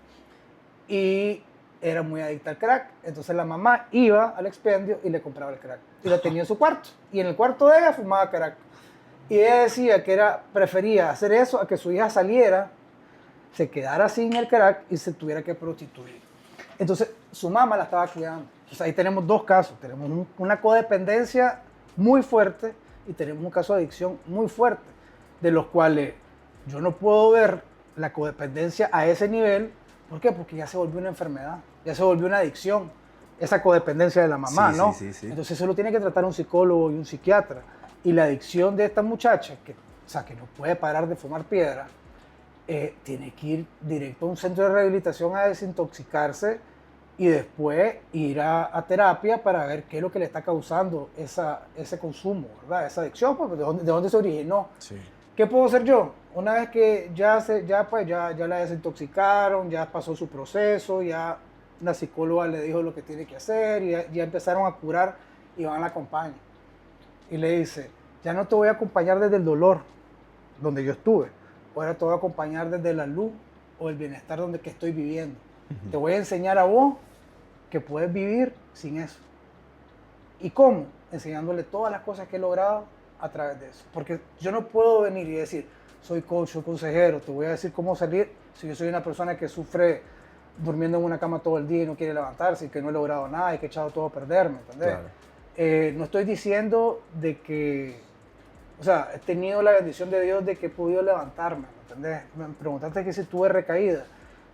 y era muy adicta al crack. Entonces la mamá iba al expendio y le compraba el crack. Y la tenía en su cuarto. Y en el cuarto de ella fumaba crack. Y ella decía que prefería hacer eso a que su hija saliera, se quedara sin el crack y se tuviera que prostituir. Entonces su mamá la estaba cuidando. Entonces ahí tenemos 2 casos. Tenemos una codependencia muy fuerte y tenemos un caso de adicción muy fuerte, de los cuales yo no puedo ver la codependencia a ese nivel. ¿Por qué? Porque ya se volvió una enfermedad, ya se volvió una adicción, esa codependencia de la mamá, ¿no? Sí. Entonces eso lo tiene que tratar un psicólogo y un psiquiatra. Y la adicción de esta muchacha, que no puede parar de fumar piedra, tiene que ir directo a un centro de rehabilitación a desintoxicarse y después ir a terapia para ver qué es lo que le está causando ese consumo, ¿verdad? Esa adicción, pues, ¿de dónde se originó? Sí. ¿Qué puedo hacer yo? Una vez que ya la desintoxicaron, ya pasó su proceso, ya la psicóloga le dijo lo que tiene que hacer, y ya empezaron a curar, y van a la acompaña. Y le dice, ya no te voy a acompañar desde el dolor, donde yo estuve, ahora te voy a acompañar desde la luz o el bienestar donde que estoy viviendo. Te voy a enseñar a vos que puedes vivir sin eso. ¿Y cómo? Enseñándole todas las cosas que he logrado a través de eso. Porque yo no puedo venir y decir, soy coach, soy consejero, te voy a decir cómo salir si yo soy una persona que sufre durmiendo en una cama todo el día y no quiere levantarse y que no he logrado nada y que he echado todo a perder, ¿me entendés? Claro. No estoy diciendo de que, o sea, he tenido la bendición de Dios de que he podido levantarme, ¿me entendés? Me preguntaste que si tuve recaída.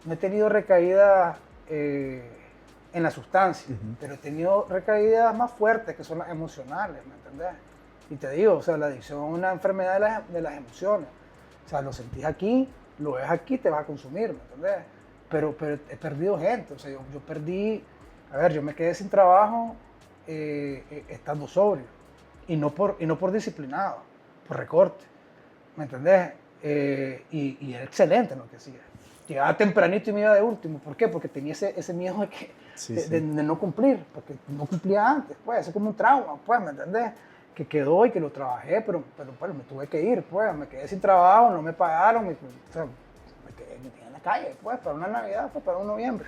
No he tenido recaídas en la sustancia, pero he tenido recaídas más fuertes que son las emocionales, ¿me entendés? Y te digo, o sea, la adicción es una enfermedad de las emociones. O sea, lo sentís aquí, lo ves aquí, te vas a consumir, ¿me entendés? Pero he perdido gente, o sea, yo perdí, a ver, yo me quedé sin trabajo estando sobrio, y no por disciplinado, por recorte, ¿me entendés? Y era excelente en lo que hacía. Llegaba tempranito y me iba de último. ¿Por qué? Porque tenía ese miedo de, de no cumplir, porque no cumplía antes, pues, es como un trauma, pues, ¿me entendés? Que quedó y que lo trabajé, pero pues, me tuve que ir, pues, me quedé sin trabajo, no me pagaron, o sea, me quedé en la calle, pues, para una Navidad, pues, para un noviembre.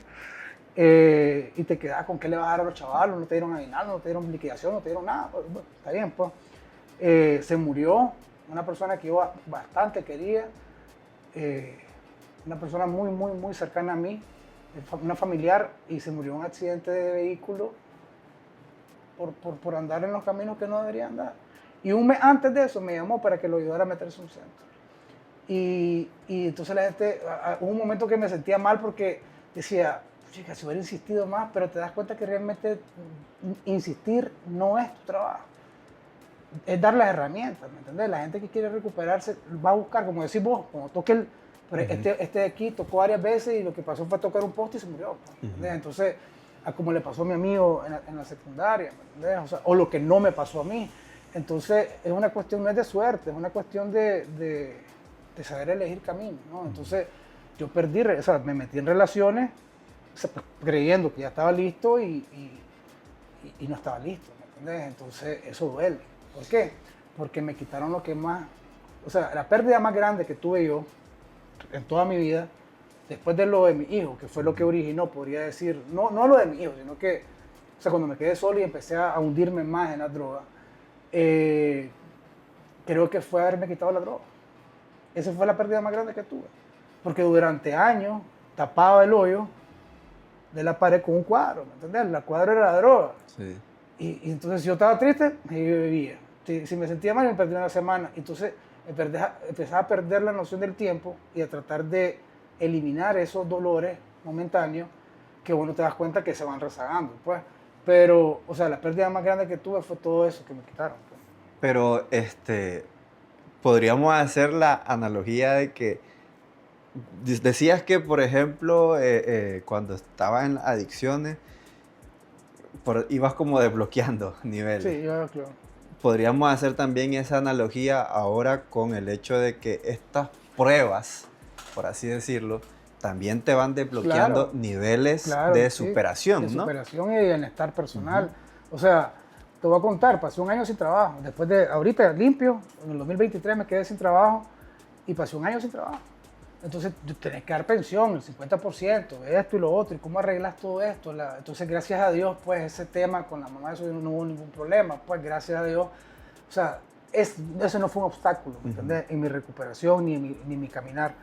Y te quedas con qué le vas a dar a los chavalos, no te dieron aguinaldo, no te dieron liquidación, no te dieron nada, pues, bueno, está bien, pues. Se murió una persona que yo bastante quería, una persona muy cercana a mí, una familiar, y se murió en un accidente de vehículo por andar en los caminos que no debería andar. Y un mes antes de eso me llamó para que lo ayudara a meterse en un centro. Y entonces la gente, hubo un momento que me sentía mal porque decía, chica, si hubiera insistido más, pero te das cuenta que realmente insistir no es tu trabajo. Es dar las herramientas, ¿me entendés? La gente que quiere recuperarse va a buscar, como decís vos, como toque el... Pero este de aquí tocó varias veces y lo que pasó fue tocar un poste y se murió. Entonces, como le pasó a mi amigo en la secundaria, o sea, o lo que no me pasó a mí. Entonces, es una cuestión, no es de suerte, es una cuestión de saber elegir camino, ¿no? Entonces, yo perdí, o sea, me metí en relaciones, o sea, creyendo que ya estaba listo y no estaba listo, ¿me entiendes? Entonces, eso duele. ¿Por qué? Porque me quitaron lo que más, o sea, la pérdida más grande que tuve yo en toda mi vida, después de lo de mi hijo, que fue lo que originó, podría decir, no lo de mi hijo, sino que, o sea, cuando me quedé solo y empecé a hundirme más en la droga, creo que fue haberme quitado la droga. Esa fue la pérdida más grande que tuve. Porque durante años tapaba el hoyo de la pared con un cuadro, ¿me entendés? El cuadro era la droga. Sí. Y entonces si yo estaba triste, yo bebía. Si me sentía mal, me perdía una semana. Entonces empezaba a perder la noción del tiempo y a tratar de eliminar esos dolores momentáneos que uno te das cuenta que se van rezagando, pues. Pero, o sea, la pérdida más grande que tuve fue todo eso que me quitaron, pues. Pero, podríamos hacer la analogía de que decías que, por ejemplo, cuando estabas en adicciones, ibas como desbloqueando niveles. Sí, yo creo. Podríamos hacer también esa analogía ahora con el hecho de que estas pruebas, por así decirlo, también te van desbloqueando niveles de superación, de ¿no? superación y de bienestar personal. O sea, te voy a contar, pasé un año sin trabajo. Después de, ahorita limpio, en el 2023 me quedé sin trabajo y pasé un año sin trabajo. Entonces, tenés que dar pensión, el 50%, esto y lo otro, y cómo arreglas todo esto. Entonces, gracias a Dios, pues, ese tema con la mamá, eso no hubo ningún problema, pues, gracias a Dios. O sea, ese no fue un obstáculo, ¿me entendés? En mi recuperación ni en mi caminar.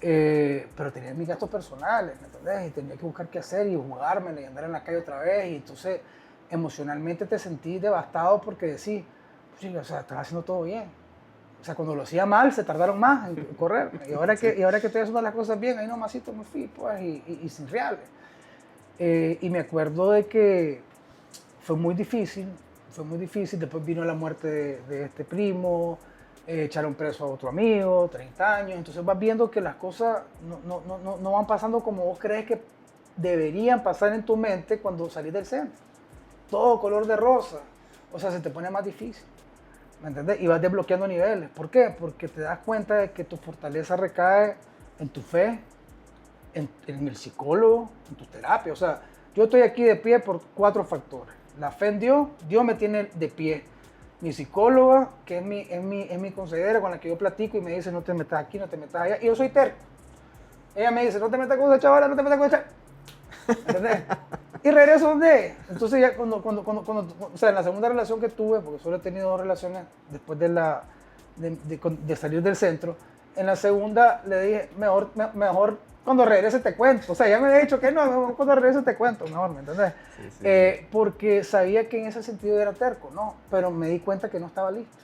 Pero tenía mis gastos personales, ¿me entendés? Y tenía que buscar qué hacer y jugármela y andar en la calle otra vez. Y entonces, emocionalmente te sentí devastado porque decís, pues, o sea, estás haciendo todo bien. O sea, cuando lo hacía mal, se tardaron más en correr. Y ahora que estoy haciendo las cosas bien, ahí nomasito me fui, pues, y sin reales. Y me acuerdo de que fue muy difícil. Después vino la muerte de este primo, echaron preso a otro amigo, 30 años. Entonces vas viendo que las cosas no van pasando como vos crees que deberían pasar en tu mente cuando salís del centro. Todo color de rosa. O sea, se te pone más difícil. ¿me entiendes? Y vas desbloqueando niveles. ¿Por qué? Porque te das cuenta de que tu fortaleza recae en tu fe, en el psicólogo, en tu terapia. O sea, yo estoy aquí de pie por 4 factores. La fe en Dios, Dios me tiene de pie. Mi psicóloga, que es mi consejera con la que yo platico y me dice, no te metas aquí, no te metas allá. Y yo soy terco. Ella me dice, no te metas con esa chavala, no te metas con esa chavala. ¿Entendés? Y regreso donde. Entonces ya o sea, en la segunda relación que tuve, porque solo he tenido 2 relaciones después de salir del centro, en la segunda le dije, mejor cuando regrese te cuento. O sea, ya me había dicho que no, mejor cuando regrese te cuento, mejor, ¿me entendés? Sí. Porque sabía que en ese sentido era terco, ¿no? Pero me di cuenta que no estaba listo.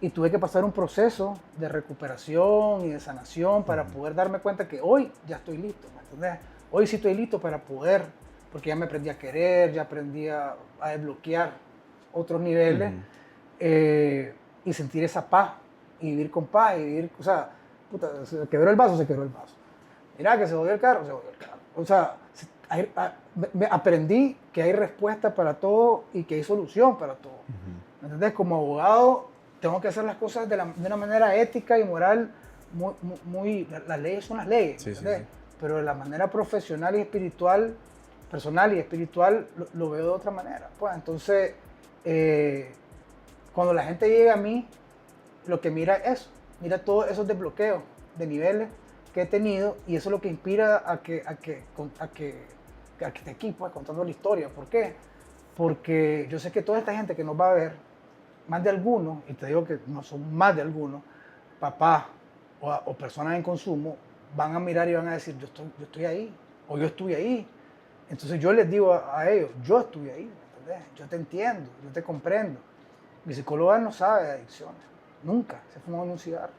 Y tuve que pasar un proceso de recuperación y de sanación para poder darme cuenta que hoy ya estoy listo, ¿me entendés? Hoy sí estoy listo para poder, porque ya me aprendí a querer, ya aprendí a desbloquear otros niveles y sentir esa paz y vivir con paz y vivir, o sea, puta, se quebró el vaso, se quebró el vaso. Mira, que se jodió el carro, se jodió el carro. O sea, aprendí que hay respuesta para todo y que hay solución para todo. ¿Me entendés? Como abogado tengo que hacer las cosas de una manera ética y moral las leyes son las leyes, sí, ¿entendés? Sí. Pero de la manera profesional y espiritual, personal y espiritual, lo veo de otra manera. Pues entonces, cuando la gente llega a mí, lo que mira es eso, mira todos esos desbloqueos de niveles que he tenido y eso es lo que inspira a que esté aquí, pues, contando la historia. ¿Por qué? Porque yo sé que toda esta gente que nos va a ver, más de algunos, y te digo que no son más de algunos, papás o personas en consumo, van a mirar y van a decir, yo estoy ahí, o yo estuve ahí. Entonces yo les digo a ellos, yo estuve ahí, ¿entendés? Yo te entiendo, yo te comprendo. Mi psicóloga no sabe de adicciones, nunca se fumó un cigarro.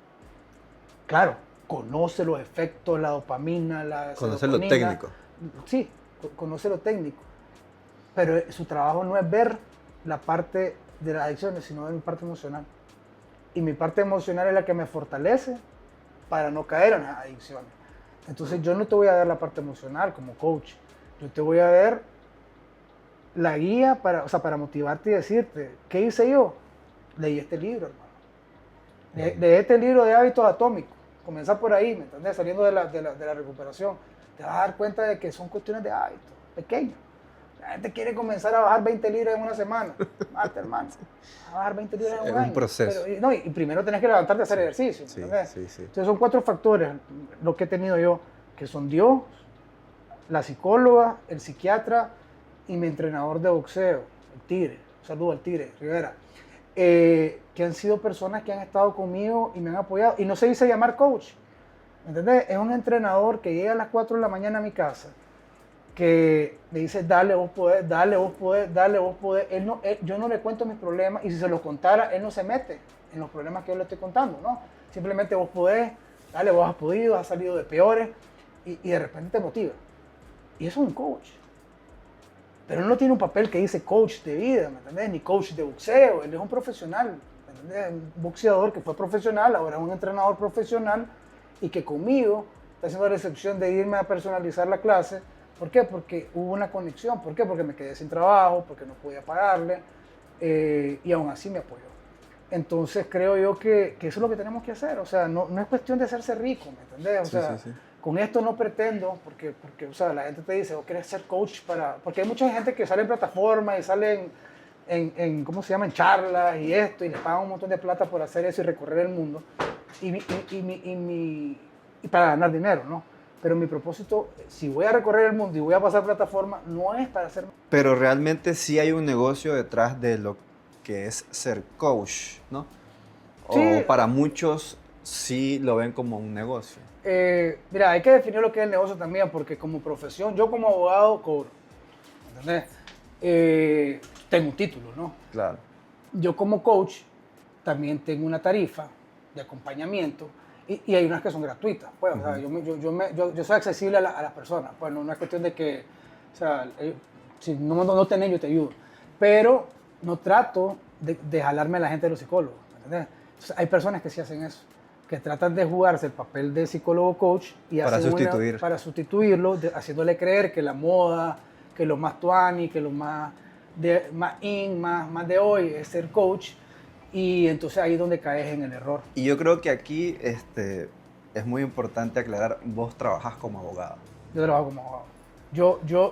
Claro, conoce los efectos, la dopamina, la conoce lo técnico. Sí, conoce lo técnico, pero su trabajo no es ver la parte de las adicciones, sino ver mi parte emocional. Y mi parte emocional es la que me fortalece para no caer en las adicciones. Entonces yo no te voy a dar la parte emocional como coach, yo te voy a dar la guía para motivarte y decirte, ¿qué hice yo? Leí este libro, hermano. Leí este libro de hábitos atómicos. Comienza por ahí, ¿me entendés? Saliendo de la recuperación. Te vas a dar cuenta de que son cuestiones de hábitos, pequeños. La gente quiere comenzar a bajar 20 libras en una semana. Mate, hermano. A bajar 20 libras en un año. Es un proceso. Pero, y primero tenés que levantarte a hacer ejercicio. Sí. Entonces son 4 factores lo que he tenido yo, que son Dios, la psicóloga, el psiquiatra y mi entrenador de boxeo, el Tigre. Un saludo al Tigre, Rivera. Que han sido personas que han estado conmigo y me han apoyado. Y no se dice llamar coach. ¿Me entendés? Es un entrenador que llega a las 4 de la mañana a mi casa, que me dice, dale, vos podés, dale, vos podés, dale, vos podés. Yo no le cuento mis problemas y si se los contara, él no se mete en los problemas que yo le estoy contando, ¿no? Simplemente vos podés, dale, vos has podido, has salido de peores y de repente te motiva. Y eso es un coach. Pero él no tiene un papel que dice coach de vida, ¿me entendés? Ni coach de boxeo, él es un profesional, ¿me entendés? Un boxeador que fue profesional, ahora es un entrenador profesional y que conmigo está haciendo la excepción de irme a personalizar la clase. ¿Por qué? Porque hubo una conexión. ¿Por qué? Porque me quedé sin trabajo, porque no podía pagarle y aún así me apoyó. Entonces creo yo que eso es lo que tenemos que hacer. O sea, no es cuestión de hacerse rico, ¿me entendés? O sea, con esto no pretendo, porque o sea, la gente te dice, ¿o quieres ser coach para...? Porque hay mucha gente que sale en plataformas y sale en ¿cómo se llama? En charlas y esto, y le pagan un montón de plata por hacer eso y recorrer el mundo. Y para ganar dinero, ¿no? Pero mi propósito, si voy a recorrer el mundo y voy a pasar plataforma, no es para hacer... Pero realmente sí hay un negocio detrás de lo que es ser coach, ¿no? Sí. O para muchos sí lo ven como un negocio. Mira, hay que definir lo que es el negocio también, porque como profesión, yo como abogado cobro, ¿entendés? Tengo un título, ¿no? Claro. Yo como coach también tengo una tarifa de acompañamiento. Y hay unas que son gratuitas, pues, o sea, yo soy accesible a las personas, pues no es cuestión de que, o sea, si no tenés, yo te ayudo, pero no trato de jalarme a la gente de los psicólogos, ¿entendés? Entonces, hay personas que sí hacen eso, que tratan de jugarse el papel de psicólogo coach y para sustituirlo, haciéndole creer que la moda, que lo más tuani, que lo más de hoy es ser coach, Y entonces ahí es donde caes en el error. Y yo creo que aquí es muy importante aclarar, vos trabajás como abogado. Yo trabajo como abogado.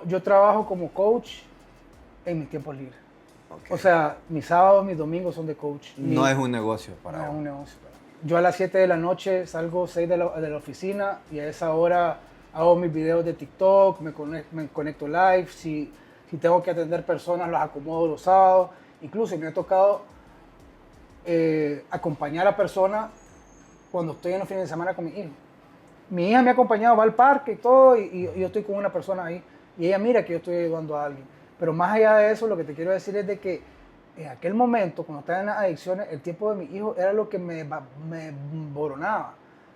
Yo trabajo como coach en mis tiempos libres. Okay. O sea, mis sábados, mis domingos son de coach. No es un negocio para No es vos. un negocio para mí. Yo a las 7 de la noche salgo 6 de la oficina y a esa hora hago mis videos de TikTok, me conecto live. Si tengo que atender personas, los acomodo los sábados. Incluso me ha tocado acompañar a personas cuando estoy en los fines de semana con mi hijo. Mi hija me ha acompañado, va al parque y todo, y yo estoy con una persona ahí. Y ella mira que yo estoy ayudando a alguien. Pero más allá de eso, lo que te quiero decir es de que en aquel momento, cuando estaba en las adicciones, el tiempo de mi hijo era lo que me boronaba.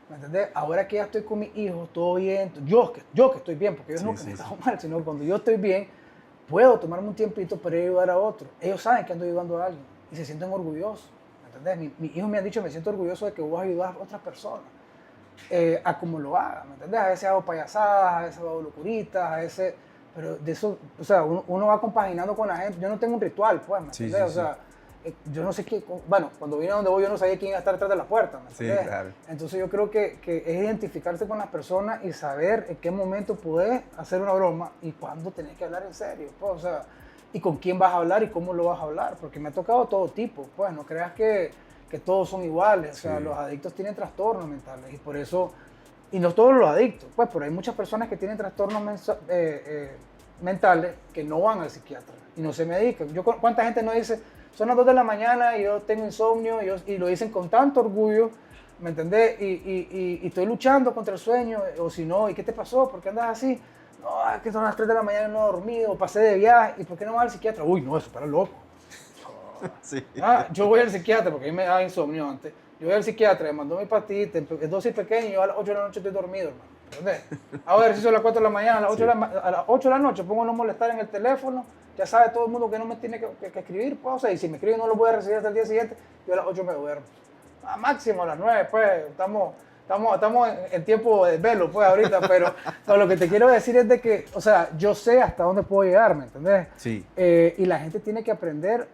¿Me entendés? Ahora que ya estoy con mi hijo, todo bien, yo que estoy bien, porque ellos no que me están mal, sino cuando yo estoy bien, puedo tomarme un tiempito para ayudar a otro. Ellos saben que ando ayudando a alguien y se sienten orgullosos. ¿Me entendés? Mi hijo me ha dicho, me siento orgulloso de que vos ayudas a otras personas. A como lo haga, ¿me entendés? A veces hago payasadas, a veces hago locuritas, a veces... Pero de eso, o sea, uno va compaginando con la gente. Yo no tengo un ritual, pues, ¿me entendés? O sea, yo no sé qué... Bueno, cuando vine a donde voy, yo no sabía quién iba a estar detrás de la puerta, ¿me entendés? Sí, claro. Entonces yo creo que es identificarse con las personas y saber en qué momento podés hacer una broma y cuándo tenés que hablar en serio, pues, o sea, y con quién vas a hablar y cómo lo vas a hablar, porque me ha tocado todo tipo, pues, no creas que todos son iguales, o sea, los adictos tienen trastornos mentales y por eso, y no todos los adictos, pues, pero hay muchas personas que tienen trastornos mentales que no van al psiquiatra y no se medican. ¿Cuánta gente no dice, son las 2 de la mañana y yo tengo insomnio y lo dicen con tanto orgullo, ¿me entendés? Y estoy luchando contra el sueño, o si no, ¿y qué te pasó? ¿Por qué andas así? No, es que son las 3 de la mañana y no he dormido, pasé de viaje, ¿y por qué no vas al psiquiatra? Uy, no, eso para loco. Sí. Yo voy al psiquiatra porque a mí me daba insomnio antes. Yo voy al psiquiatra, me mandó mi pastita, es dosis pequeña y yo a las 8 de la noche estoy dormido, hermano. ¿Entendés? Hago ejercicio a las 4 de la mañana, a las 8, a las 8 de la noche pongo no molestar en el teléfono. Ya sabe todo el mundo que no me tiene que escribir, pues, o sea, y si me escriben no lo voy a recibir hasta el día siguiente. Yo a las 8 me duermo. A máximo a las 9, pues, estamos en tiempo de velo, pues, ahorita, pero lo que te quiero decir es de que, o sea, yo sé hasta dónde puedo llegar, ¿me entendés? Sí. Y la gente tiene que aprender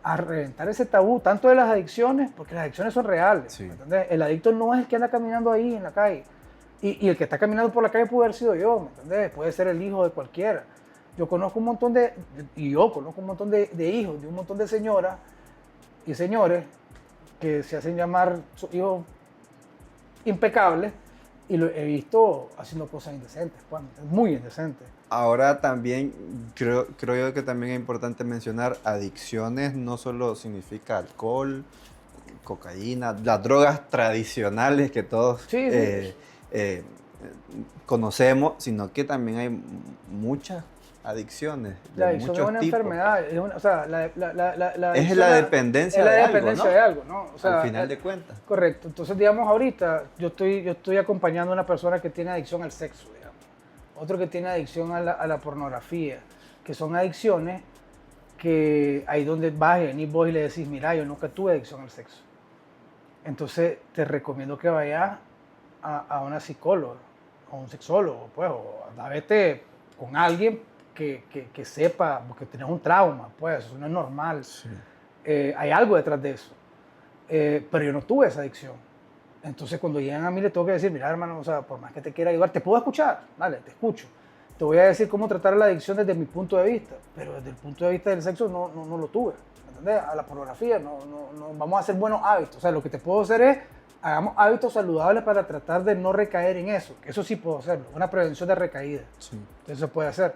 a reventar ese tabú, tanto de las adicciones, porque las adicciones son reales, Sí. ¿me entendés? El adicto no es el que anda caminando ahí en la calle, y el que está caminando por la calle puede haber sido yo, ¿me entendés? Puede ser el hijo de cualquiera. Yo conozco un montón de hijos, de un montón de señoras y señores que se hacen llamar hijos impecables, y lo he visto haciendo cosas indecentes, pues, muy indecentes. Ahora también creo yo que también es importante mencionar, adicciones no solo significa alcohol, cocaína, las drogas tradicionales que todos conocemos, sino que también hay muchas adicciones de La adicción muchos es una tipos. enfermedad, o sea, Es la dependencia de algo, ¿no? O sea, al final de cuentas. Correcto. Entonces, digamos, ahorita yo estoy acompañando a una persona que tiene adicción al sexo, digamos. Otro que tiene adicción a la pornografía, que son adicciones que ahí donde vas y venís vos y le decís, mira, yo nunca tuve adicción al sexo. Entonces, te recomiendo que vayas a una psicóloga, a un sexólogo, pues, o a vete con alguien que sepa, porque tenés un trauma, pues, eso no es normal. Sí. Hay algo detrás de eso. Pero yo no tuve esa adicción. Entonces, cuando llegan a mí, les tengo que decir, mira, hermano, o sea, por más que te quiera ayudar, te puedo escuchar, dale, te escucho. Te voy a decir cómo tratar la adicción desde mi punto de vista, pero desde el punto de vista del sexo no lo tuve. ¿Entendés? A la pornografía, no, vamos a hacer buenos hábitos. O sea, lo que te puedo hacer es, hagamos hábitos saludables para tratar de no recaer en eso. Eso sí puedo hacerlo, una prevención de recaída. Sí. Eso se puede hacer.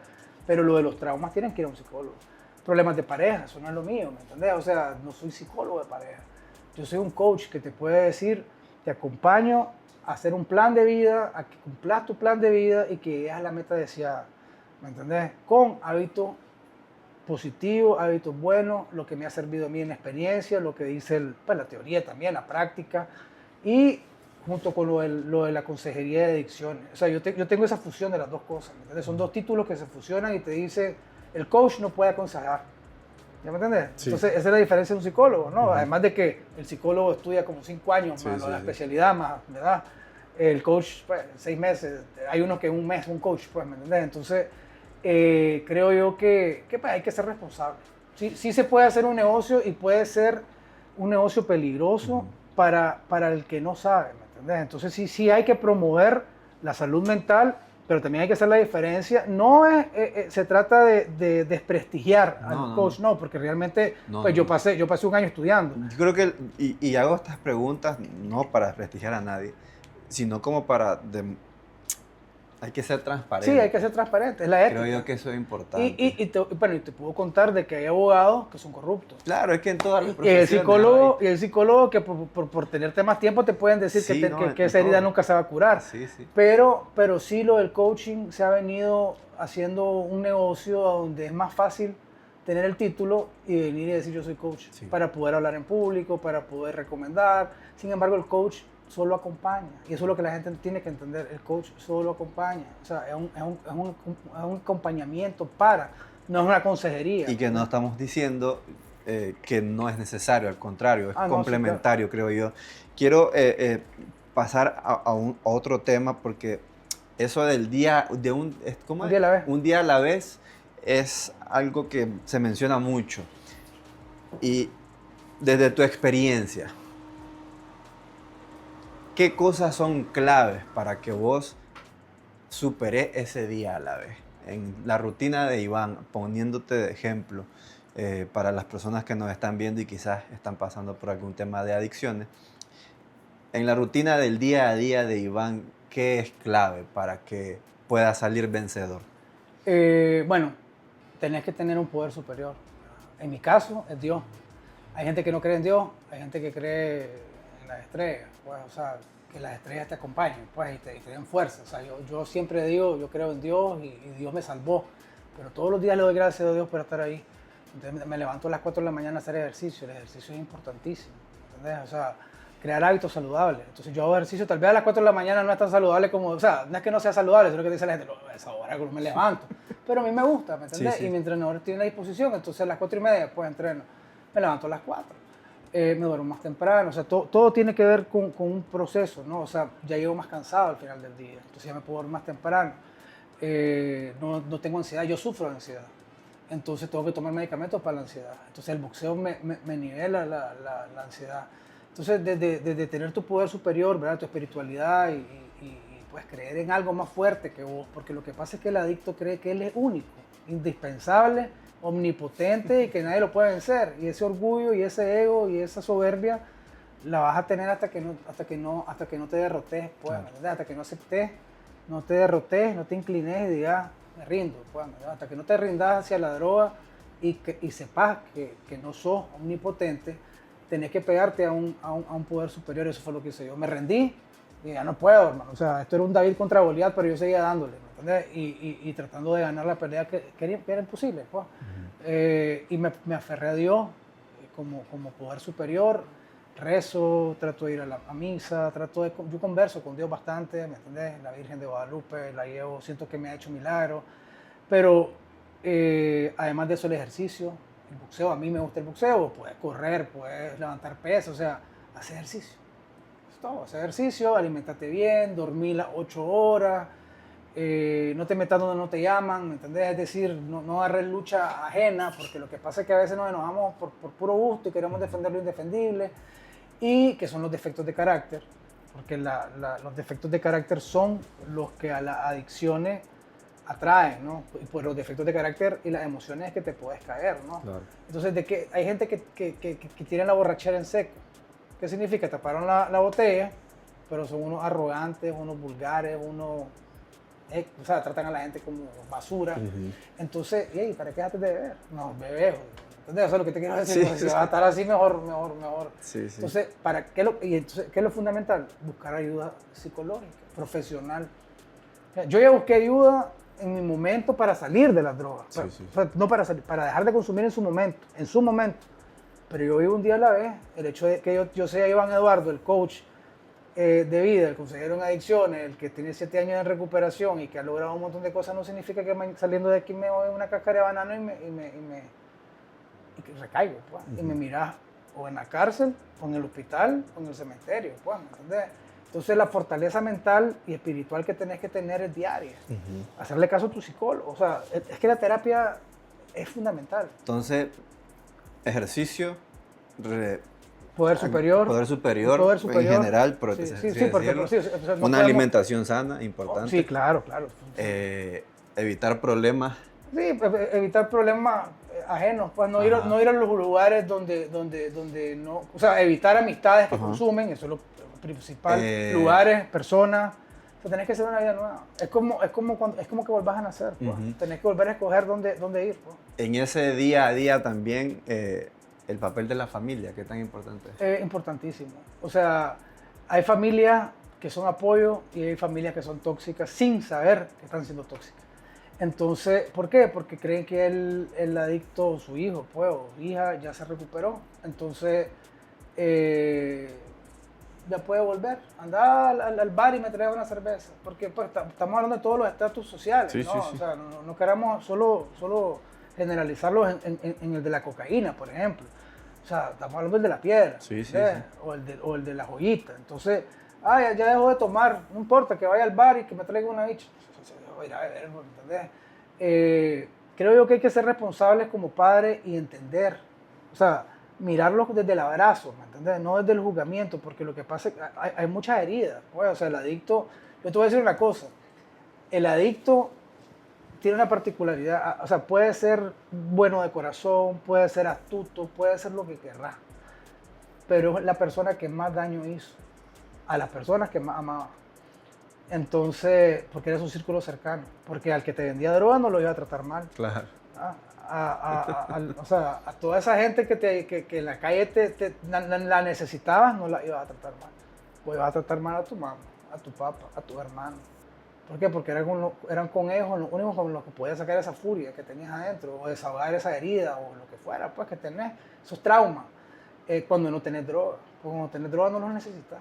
Pero lo de los traumas tienen que ir a un psicólogo. Problemas de pareja, eso no es lo mío, ¿me entendés? O sea, no soy psicólogo de pareja. Yo soy un coach que te puede decir, te acompaño a hacer un plan de vida, a que cumplas tu plan de vida y que llegues a la meta deseada, ¿me entendés? Con hábitos positivos, hábitos buenos, lo que me ha servido a mí en la experiencia, lo que dice la teoría también, la práctica, y junto con lo de la consejería de adicciones. O sea, yo tengo esa fusión de las dos cosas, ¿me entiendes? Son dos títulos que se fusionan y te dice, el coach no puede aconsejar. ¿Ya me entiendes? Sí. Entonces, esa es la diferencia de un psicólogo, ¿no? Uh-huh. Además de que el psicólogo estudia como 5 años más, la especialidad más, ¿verdad? El coach, pues, 6 meses. Hay unos que un mes, un coach, pues, ¿me entiendes? Entonces, creo yo que pues, hay que ser responsable. Sí se puede hacer un negocio y puede ser un negocio peligroso para el que no sabe, ¿me entiendes? Entonces sí hay que promover la salud mental, pero también hay que hacer la diferencia. No se trata de desprestigiar al coach, no, porque realmente pues yo pasé un año estudiando. Yo creo que, y hago estas preguntas no para desprestigiar a nadie, sino como hay que ser transparente. Sí, hay que ser transparente, es la ética. Creo yo que eso es importante. Y te puedo contar de que hay abogados que son corruptos. Claro, es que en todas las Y profesiones el psicólogo que por tenerte más tiempo te pueden decir Sí, que esa herida nunca se va a curar. Sí. Pero sí lo del coaching se ha venido haciendo un negocio donde es más fácil tener el título y venir y decir yo soy coach, para poder hablar en público, para poder recomendar. Sin embargo, el coach solo acompaña, y eso es lo que la gente tiene que entender. El coach solo acompaña, o sea, es un acompañamiento no es una consejería. Y que no estamos diciendo que no es necesario, al contrario, es complementario, sí, claro. Creo yo. Quiero pasar a otro tema, porque eso del día, ¿cómo es? Un día a la vez. Un día a la vez es algo que se menciona mucho. Y desde tu experiencia, ¿qué cosas son claves para que vos superes ese día a la vez? En la rutina de Iván, poniéndote de ejemplo para las personas que nos están viendo y quizás están pasando por algún tema de adicciones, en la rutina del día a día de Iván, ¿qué es clave para que pueda salir vencedor? Bueno, tenés que tener un poder superior. En mi caso, es Dios. Hay gente que no cree en Dios, hay gente que cree en las estrellas, pues, o sea, que las estrellas te acompañen, pues, y te den fuerza. O sea, yo siempre digo, yo creo en Dios y Dios me salvó, pero todos los días le doy gracias a Dios por estar ahí. Entonces me levanto a las 4 de la mañana a hacer ejercicio. El ejercicio es importantísimo, ¿entendés? O sea, crear hábitos saludables. Entonces yo hago ejercicio, tal vez a las 4 de la mañana no es tan saludable como, o sea, no es que no sea saludable, sino que dice la gente, no, a esa hora que no me levanto. Pero a mí me gusta, ¿me entendés? Sí. Y mi entrenador tiene la disposición, entonces a las 4:30 pues entreno. Me levanto a las 4. Me duermo más temprano, o sea, todo tiene que ver con un proceso, ¿no? O sea, ya llego más cansado al final del día, entonces ya me puedo dormir más temprano. No tengo ansiedad, yo sufro de ansiedad, entonces tengo que tomar medicamentos para la ansiedad. Entonces el boxeo me nivela la ansiedad. Entonces, desde tener tu poder superior, ¿verdad? Tu espiritualidad y pues creer en algo más fuerte que vos, porque lo que pasa es que el adicto cree que él es único, indispensable, omnipotente y que nadie lo puede vencer. Y ese orgullo y ese ego y esa soberbia la vas a tener hasta que no te derrotes, pues, claro. Hasta que no aceptes, no te derrotes, no te inclines y digas, me rindo, pues, hasta que no te rindas hacia la droga y sepas que no sos omnipotente, tenés que pegarte a un poder superior. Eso fue lo que hice yo. Me rendí y ya no puedo, hermano. O sea, esto era un David contra Goliat, pero yo seguía dándole, ¿me entiendes? Y tratando de ganar la pelea que era imposible, pues. Y me aferré a Dios como poder superior. Rezo, trato de ir a misa, yo converso con Dios bastante, ¿me entiendes? La Virgen de Guadalupe, la llevo, siento que me ha hecho milagros. Pero además de eso, el ejercicio, el boxeo, a mí me gusta el boxeo, puedes correr, puedes levantar peso, o sea, hacer ejercicio. Es todo, hacer ejercicio, alimentate bien, dormir las 8 horas, no te metas donde no te llaman, ¿me entendés? Es decir, no agarres lucha ajena, porque lo que pasa es que a veces nos enojamos por puro gusto y queremos defender lo indefendible, y que son los defectos de carácter, porque los defectos de carácter son los que a las adicciones atraen, ¿no? Y por los defectos de carácter y las emociones que te puedes caer, ¿no? Claro. Entonces, hay gente que tiene la borrachera en seco. ¿Qué significa? Taparon la botella, pero son unos arrogantes, unos vulgares, o sea, tratan a la gente como basura. Entonces, hey, ¿para qué dejaste de beber? No, bebé, ¿entendés? Eso es lo que te quiero decir. Si vas a estar así, mejor. Entonces, ¿qué es lo fundamental? Buscar ayuda psicológica, profesional. Yo ya busqué ayuda en mi momento para salir de las drogas. O sea, no para salir, para dejar de consumir en su momento. Pero yo vivo un día a la vez. El hecho de que yo sea Iván Eduardo, el coach de vida, el consejero en adicciones, el que tiene 7 años de recuperación y que ha logrado un montón de cosas, no significa que saliendo de aquí me voy a una cáscara de banano y que recaigo, pues. Y me miras o en la cárcel, o en el hospital, o en el cementerio, pues, ¿me entendés? Entonces la fortaleza mental y espiritual que tenés que tener es diaria. Hacerle caso a tu psicólogo. O sea, es que la terapia es fundamental. Entonces, ejercicio, Poder superior. Poder superior, Poder superior. en general, pero Sí, te sí, decirlo. porque, o sea, no Una podemos- alimentación sana, importante. Sí, claro, claro. Evitar problemas. Sí, evitar problemas ajenos, pues no Ajá. ir a los lugares donde no, o sea, evitar amistades que Ajá. consumen, eso es lo principal, lugares, personas, o sea, tenés que hacer una vida nueva. Es como que volvás a nacer, pues. Tenés que volver a escoger dónde ir, pues. En ese día a día también, el papel de la familia, ¿qué tan importante es? Es importantísimo. O sea, hay familias que son apoyo y hay familias que son tóxicas sin saber que están siendo tóxicas. Entonces, ¿por qué? Porque creen que el adicto, su hijo, pues, o hija, ya se recuperó. Entonces, ya puede volver. Andar al bar y me trae una cerveza. Porque pues, estamos hablando de todos los estatus sociales, Sí, ¿no? sí, sí. O sea, no queramos solo generalizarlo en el de la cocaína, por ejemplo. O sea, estamos hablando del de la piedra, Sí, sí, ¿ves? sí. O el de la joyita. Entonces, ya dejó de tomar, no importa, que vaya al bar y que me traiga una bicha. Voy a ir a beber, ¿me entendés? Creo yo que hay que ser responsables como padres y entender, o sea, mirarlos desde el abrazo, ¿me entiendes? No desde el juzgamiento, porque lo que pasa es que hay muchas heridas, pues, o sea, el adicto, yo te voy a decir una cosa, el adicto tiene una particularidad, o sea, puede ser bueno de corazón, puede ser astuto, puede ser lo que querrá, pero es la persona que más daño hizo a las personas que más amaba. Entonces, porque era su círculo cercano, porque al que te vendía droga no lo iba a tratar mal. Claro. O sea, a toda esa gente que en la calle la necesitabas, no la ibas a tratar mal. Pues ibas a tratar mal a tu mamá, a tu papá, a tu hermano. ¿Por qué? Porque eran con ellos los únicos con los que podías sacar esa furia que tenías adentro, o desahogar esa herida, o lo que fuera, pues que tenés, esos traumas, cuando no tenés droga. Porque cuando tenés droga no los necesitas,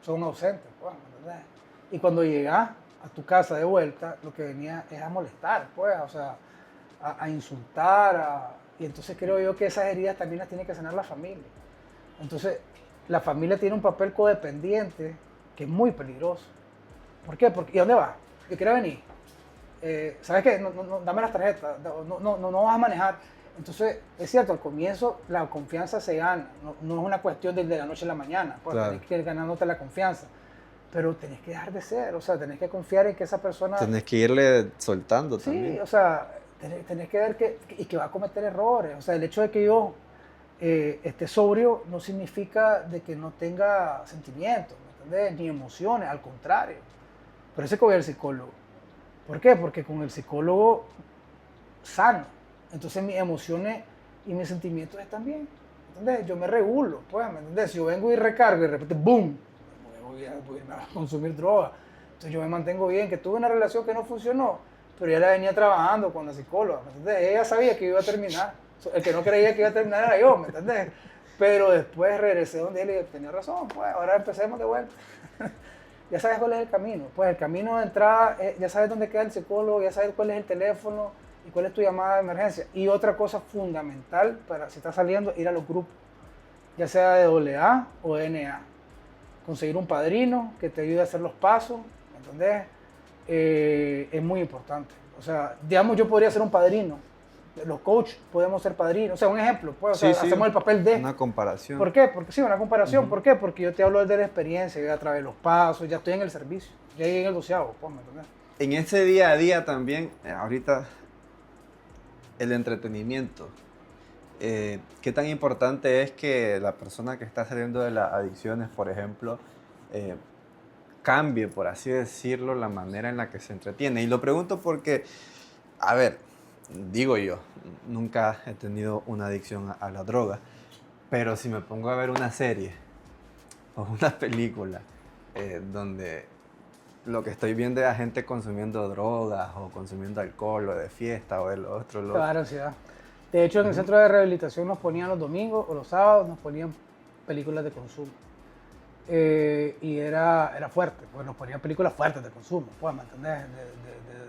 son ausentes, pues, ¿entendés? Y cuando llegas a tu casa de vuelta, lo que venía es a molestar, pues, o sea, a insultar, y entonces creo yo que esas heridas también las tiene que sanar la familia. Entonces, la familia tiene un papel codependiente que es muy peligroso. ¿Por qué? Porque, ¿y dónde vas? Yo quiero venir. ¿Sabes qué? Dame las tarjetas, no vas a manejar. Entonces, es cierto, al comienzo la confianza se gana, no es una cuestión de la noche a la mañana, pues Claro. tenés que ir ganándote la confianza, pero tenés que dejar de ser, o sea, tenés que confiar en que esa persona... Tenés que irle soltando Sí, también. o sea, tenés que ver que va a cometer errores, o sea, el hecho de que yo esté sobrio no significa de que no tenga sentimientos, ¿me entendés? Ni emociones, al contrario, por eso es que voy al psicólogo. ¿Por qué? Porque con el psicólogo sano, entonces mis emociones y mis sentimientos están bien, ¿entendés? Yo me regulo, pues, ¿me entendés? Si yo vengo y recargo y de repente, ¡boom!, voy a consumir droga. Entonces yo me mantengo bien, que tuve una relación que no funcionó, pero ya la venía trabajando con la psicóloga, ¿me entendés? Ella sabía que iba a terminar, el que no creía que iba a terminar era yo, ¿me entendés? Pero después regresé donde él y dije, tenía razón, pues, ahora empecemos de vuelta. Ya sabes cuál es el camino, pues el camino de entrada, ya sabes dónde queda el psicólogo, ya sabes cuál es el teléfono y cuál es tu llamada de emergencia. Y otra cosa fundamental para si estás saliendo, ir a los grupos, ya sea de AA o de NA. Conseguir un padrino que te ayude a hacer los pasos, ¿me entendés? Es muy importante. O sea, digamos, yo podría ser un padrino. Los coaches podemos ser padrinos. O sea, un ejemplo, pues, o sea, Sí, hacemos el papel de... una comparación. ¿Por qué? Porque sí, una comparación. ¿Por qué? Porque yo te hablo desde la experiencia, yo ya trabajé los pasos, ya estoy en el servicio, ya llegué en el doceavo, pues, ¿me entendés? En ese día a día también, ahorita, el entretenimiento. ¿Qué tan importante es que la persona que está saliendo de las adicciones, por ejemplo, cambie, por así decirlo, la manera en la que se entretiene? Y lo pregunto porque, a ver, digo yo, nunca he tenido una adicción a la droga, pero si me pongo a ver una serie o una película donde lo que estoy viendo es a gente consumiendo drogas o consumiendo alcohol o de fiesta o de lo otro, Te va a dar ansiedad. De hecho, en el centro de rehabilitación nos ponían los domingos o los sábados, nos ponían películas de consumo. Y era fuerte, pues nos ponían películas fuertes de consumo, pues, ¿me entendés?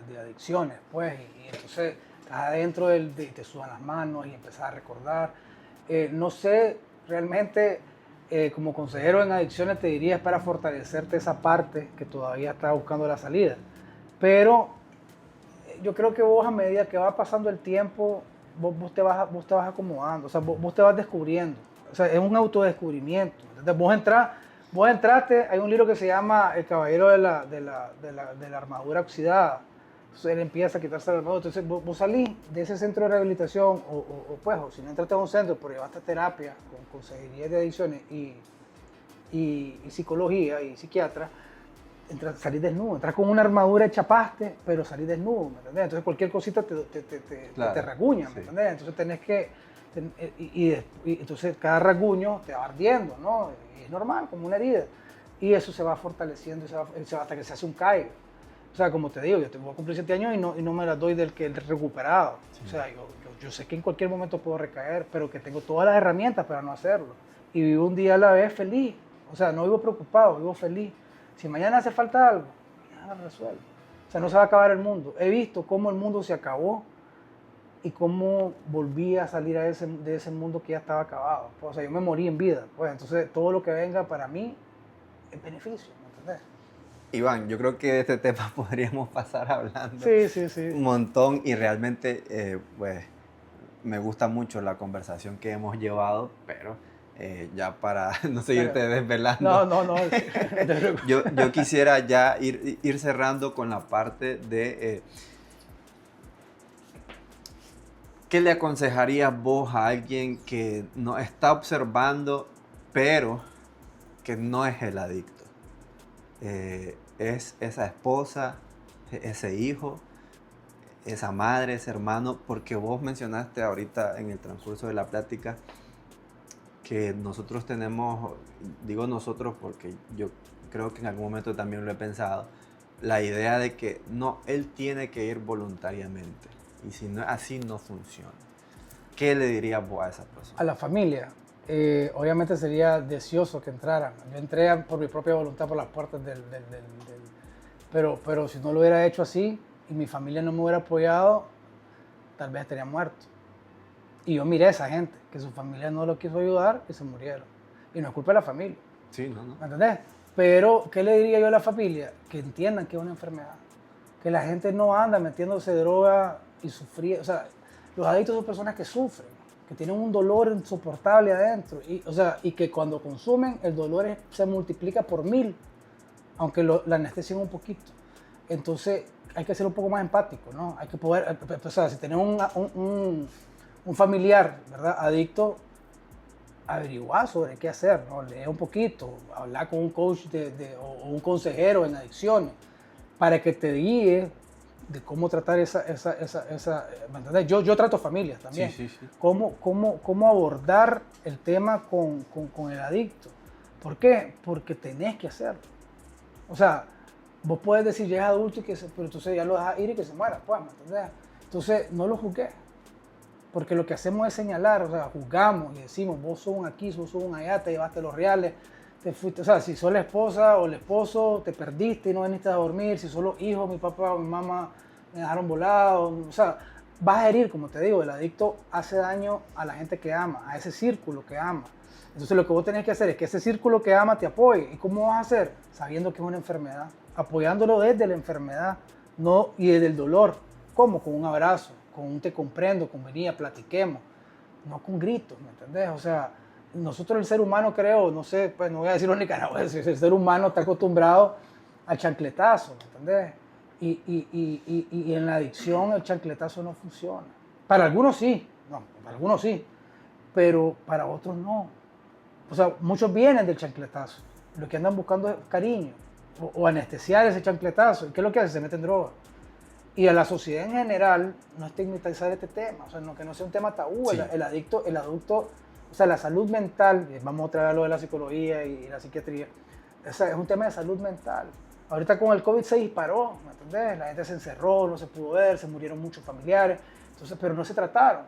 De adicciones, pues, y entonces estás adentro te sudan las manos y empezás a recordar. No sé, realmente, como consejero en adicciones te diría es para fortalecerte esa parte que todavía está buscando la salida. Pero yo creo que vos a medida que va pasando el tiempo, vos te vas acomodando, o sea, vos te vas descubriendo. O sea, es un autodescubrimiento. Entonces, vos entraste, hay un libro que se llama El caballero de la armadura oxidada. Entonces él empieza a quitarse la armadura. Entonces vos salís de ese centro de rehabilitación, o si no entraste a un centro, pero llevaste terapia con consejería de adicciones y psicología y psiquiatra, salís desnudo, entras con una armadura hecha paste, pero salís desnudo, ¿me entendés? Entonces cualquier cosita te rasguña, ¿me entendés? Entonces tenés que, entonces cada rasguño te va ardiendo, ¿no? Y es normal, como una herida. Y eso se va fortaleciendo hasta que se hace un callo. O sea, como te digo, yo voy a cumplir 7 años y no me las doy del recuperado. Sí. O sea, yo sé que en cualquier momento puedo recaer, pero que tengo todas las herramientas para no hacerlo. Y vivo un día a la vez feliz. O sea, no vivo preocupado, vivo feliz. Si mañana hace falta algo, mañana lo resuelvo. O sea, no se va a acabar el mundo. He visto cómo el mundo se acabó y cómo volví a salir de ese mundo que ya estaba acabado. Pues, o sea, yo me morí en vida. Pues, entonces, todo lo que venga para mí es beneficio, ¿me entendés? Iván, yo creo que de este tema podríamos pasar hablando sí. un montón y realmente, pues, me gusta mucho la conversación que hemos llevado, pero ya para no seguirte desvelando. No. yo quisiera ya ir cerrando con la parte de ¿qué le aconsejarías vos a alguien que nos está observando, pero que no es el adicto? Es esa esposa, ese hijo, esa madre, ese hermano, porque vos mencionaste ahorita en el transcurso de la plática que nosotros tenemos, digo nosotros porque yo creo que en algún momento también lo he pensado, la idea de que no, él tiene que ir voluntariamente y si no así no funciona. ¿Qué le dirías vos a esa persona? A la familia, obviamente sería deseoso que entraran. Yo entré por mi propia voluntad por las puertas pero si no lo hubiera hecho así y mi familia no me hubiera apoyado, tal vez estaría muerto. Y yo miré a esa gente, que su familia no lo quiso ayudar y se murieron. Y no es culpa de la familia. Sí, no. ¿Me entendés? Pero, ¿qué le diría yo a la familia? Que entiendan que es una enfermedad. Que la gente no anda metiéndose droga y sufrir. O sea, los adictos son personas que sufren, que tienen un dolor insoportable adentro. Y que cuando consumen, el dolor se multiplica por 1000, aunque la anestesien un poquito. Entonces, hay que ser un poco más empático, ¿no? Hay que poder, o sea, si tenemos un familiar, ¿verdad?, adicto, averiguar sobre qué hacer, ¿no? Leer un poquito, hablar con un coach o un consejero en adicciones para que te guíe de cómo tratar esa ¿me entendés? Yo trato familias también. Sí. Cómo abordar el tema con el adicto. ¿Por qué? Porque tenés que hacerlo. O sea, vos puedes decir, ya es adulto, pero entonces ya lo dejas ir y que se muera, pues, ¿me entendés? Entonces, no lo juzgues. Porque lo que hacemos es señalar, o sea, juzgamos y decimos, vos sos un aquí, vos sos un allá, te llevaste los reales, te fuiste, o sea, si sos la esposa o el esposo, te perdiste y no viniste a dormir, si sos los hijos, mi papá o mi mamá me dejaron volado, o sea, vas a herir, como te digo, el adicto hace daño a la gente que ama, a ese círculo que ama. Entonces lo que vos tenés que hacer es que ese círculo que ama te apoye. ¿Y cómo vas a hacer? Sabiendo que es una enfermedad, apoyándolo desde la enfermedad, no, y desde el dolor. ¿Cómo? Con un abrazo, con un te comprendo, con venía, platiquemos, no con gritos, ¿me entendés? O sea, nosotros el ser humano, creo, no sé, pues no voy a decir los nicaragüenses, el ser humano está acostumbrado al chancletazo, ¿me entendés? Y en la adicción el chancletazo no funciona. Para algunos sí, pero para otros no. O sea, muchos vienen del chancletazo, lo que andan buscando es cariño o anestesiar ese chancletazo. ¿Y qué es lo que hacen? Se meten droga. Y a la sociedad en general no estigmatizar este tema, o sea, que no sea un tema tabú. Sí. El adicto, o sea, la salud mental, vamos otra vez a lo de la psicología y la psiquiatría, es un tema de salud mental. Ahorita con el COVID se disparó, ¿me entendés? La gente se encerró, no se pudo ver, se murieron muchos familiares, entonces, pero no se trataron.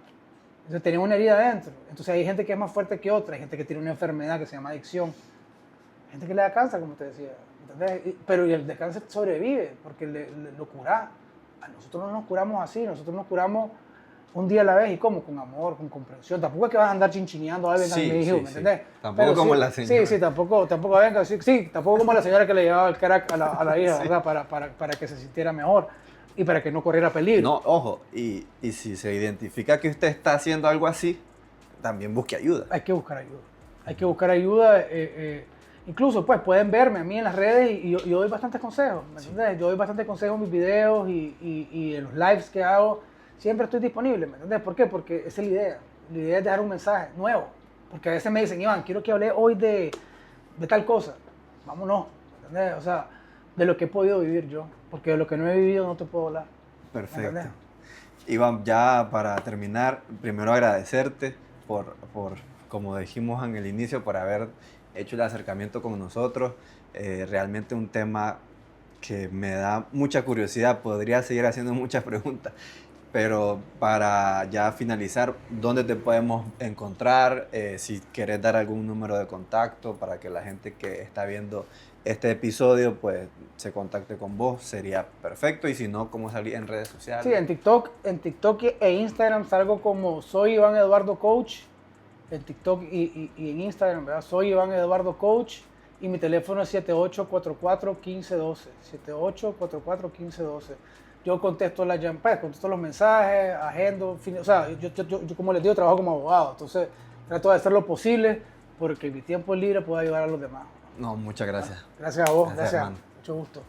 Entonces tenían una herida adentro. Entonces hay gente que es más fuerte que otra, hay gente que tiene una enfermedad que se llama adicción, hay gente que le da cáncer, como te decía, ¿entendés? Pero el de cáncer sobrevive porque lo cura. Nosotros no nos curamos así, nosotros nos curamos un día a la vez. ¿Y cómo? Con amor, con comprensión. Tampoco es que vas a andar chinchineando a alguien, sí, mi hijo, ¿me entendés? Tampoco pero como la señora. Sí, tampoco venga, sí, tampoco como la señora que le llevaba el crack a la hija, ¿verdad? Para que se sintiera mejor y para que no corriera peligro. No, ojo, y si se identifica que usted está haciendo algo así, también busque ayuda. Hay que buscar ayuda. Hay que buscar ayuda. Incluso, pues, pueden verme a mí en las redes y yo doy bastantes consejos, ¿me entiendes? Yo doy bastantes consejos en mis videos y en los lives que hago. Siempre estoy disponible, ¿me entiendes? ¿Por qué? Porque esa es la idea. La idea es dejar un mensaje nuevo. Porque a veces me dicen, Iván, quiero que hable hoy de tal cosa. Vámonos, ¿me entiendes? O sea, de lo que he podido vivir yo. Porque de lo que no he vivido no te puedo hablar. Perfecto. Iván, ya para terminar, primero agradecerte por, como dijimos en el inicio, por haber hecho el acercamiento con nosotros. Realmente un tema que me da mucha curiosidad, podría seguir haciendo muchas preguntas, pero para ya finalizar, ¿dónde te podemos encontrar? Si quieres dar algún número de contacto para que la gente que está viendo este episodio pues se contacte con vos, sería perfecto. Y si no, ¿cómo salir en redes sociales? Sí, en TikTok e Instagram salgo como Soy Iván Eduardo Coach. En TikTok y en Instagram, ¿verdad? Soy Iván Eduardo Coach y mi teléfono es 7844-1512. 7844-1512. Yo contesto las llamadas, contesto los mensajes, agendo, o sea, yo como les digo, trabajo como abogado, entonces trato de hacer lo posible porque mi tiempo libre pueda ayudar a los demás. No, muchas gracias. Gracias a vos, gracias. Hermano. Mucho gusto.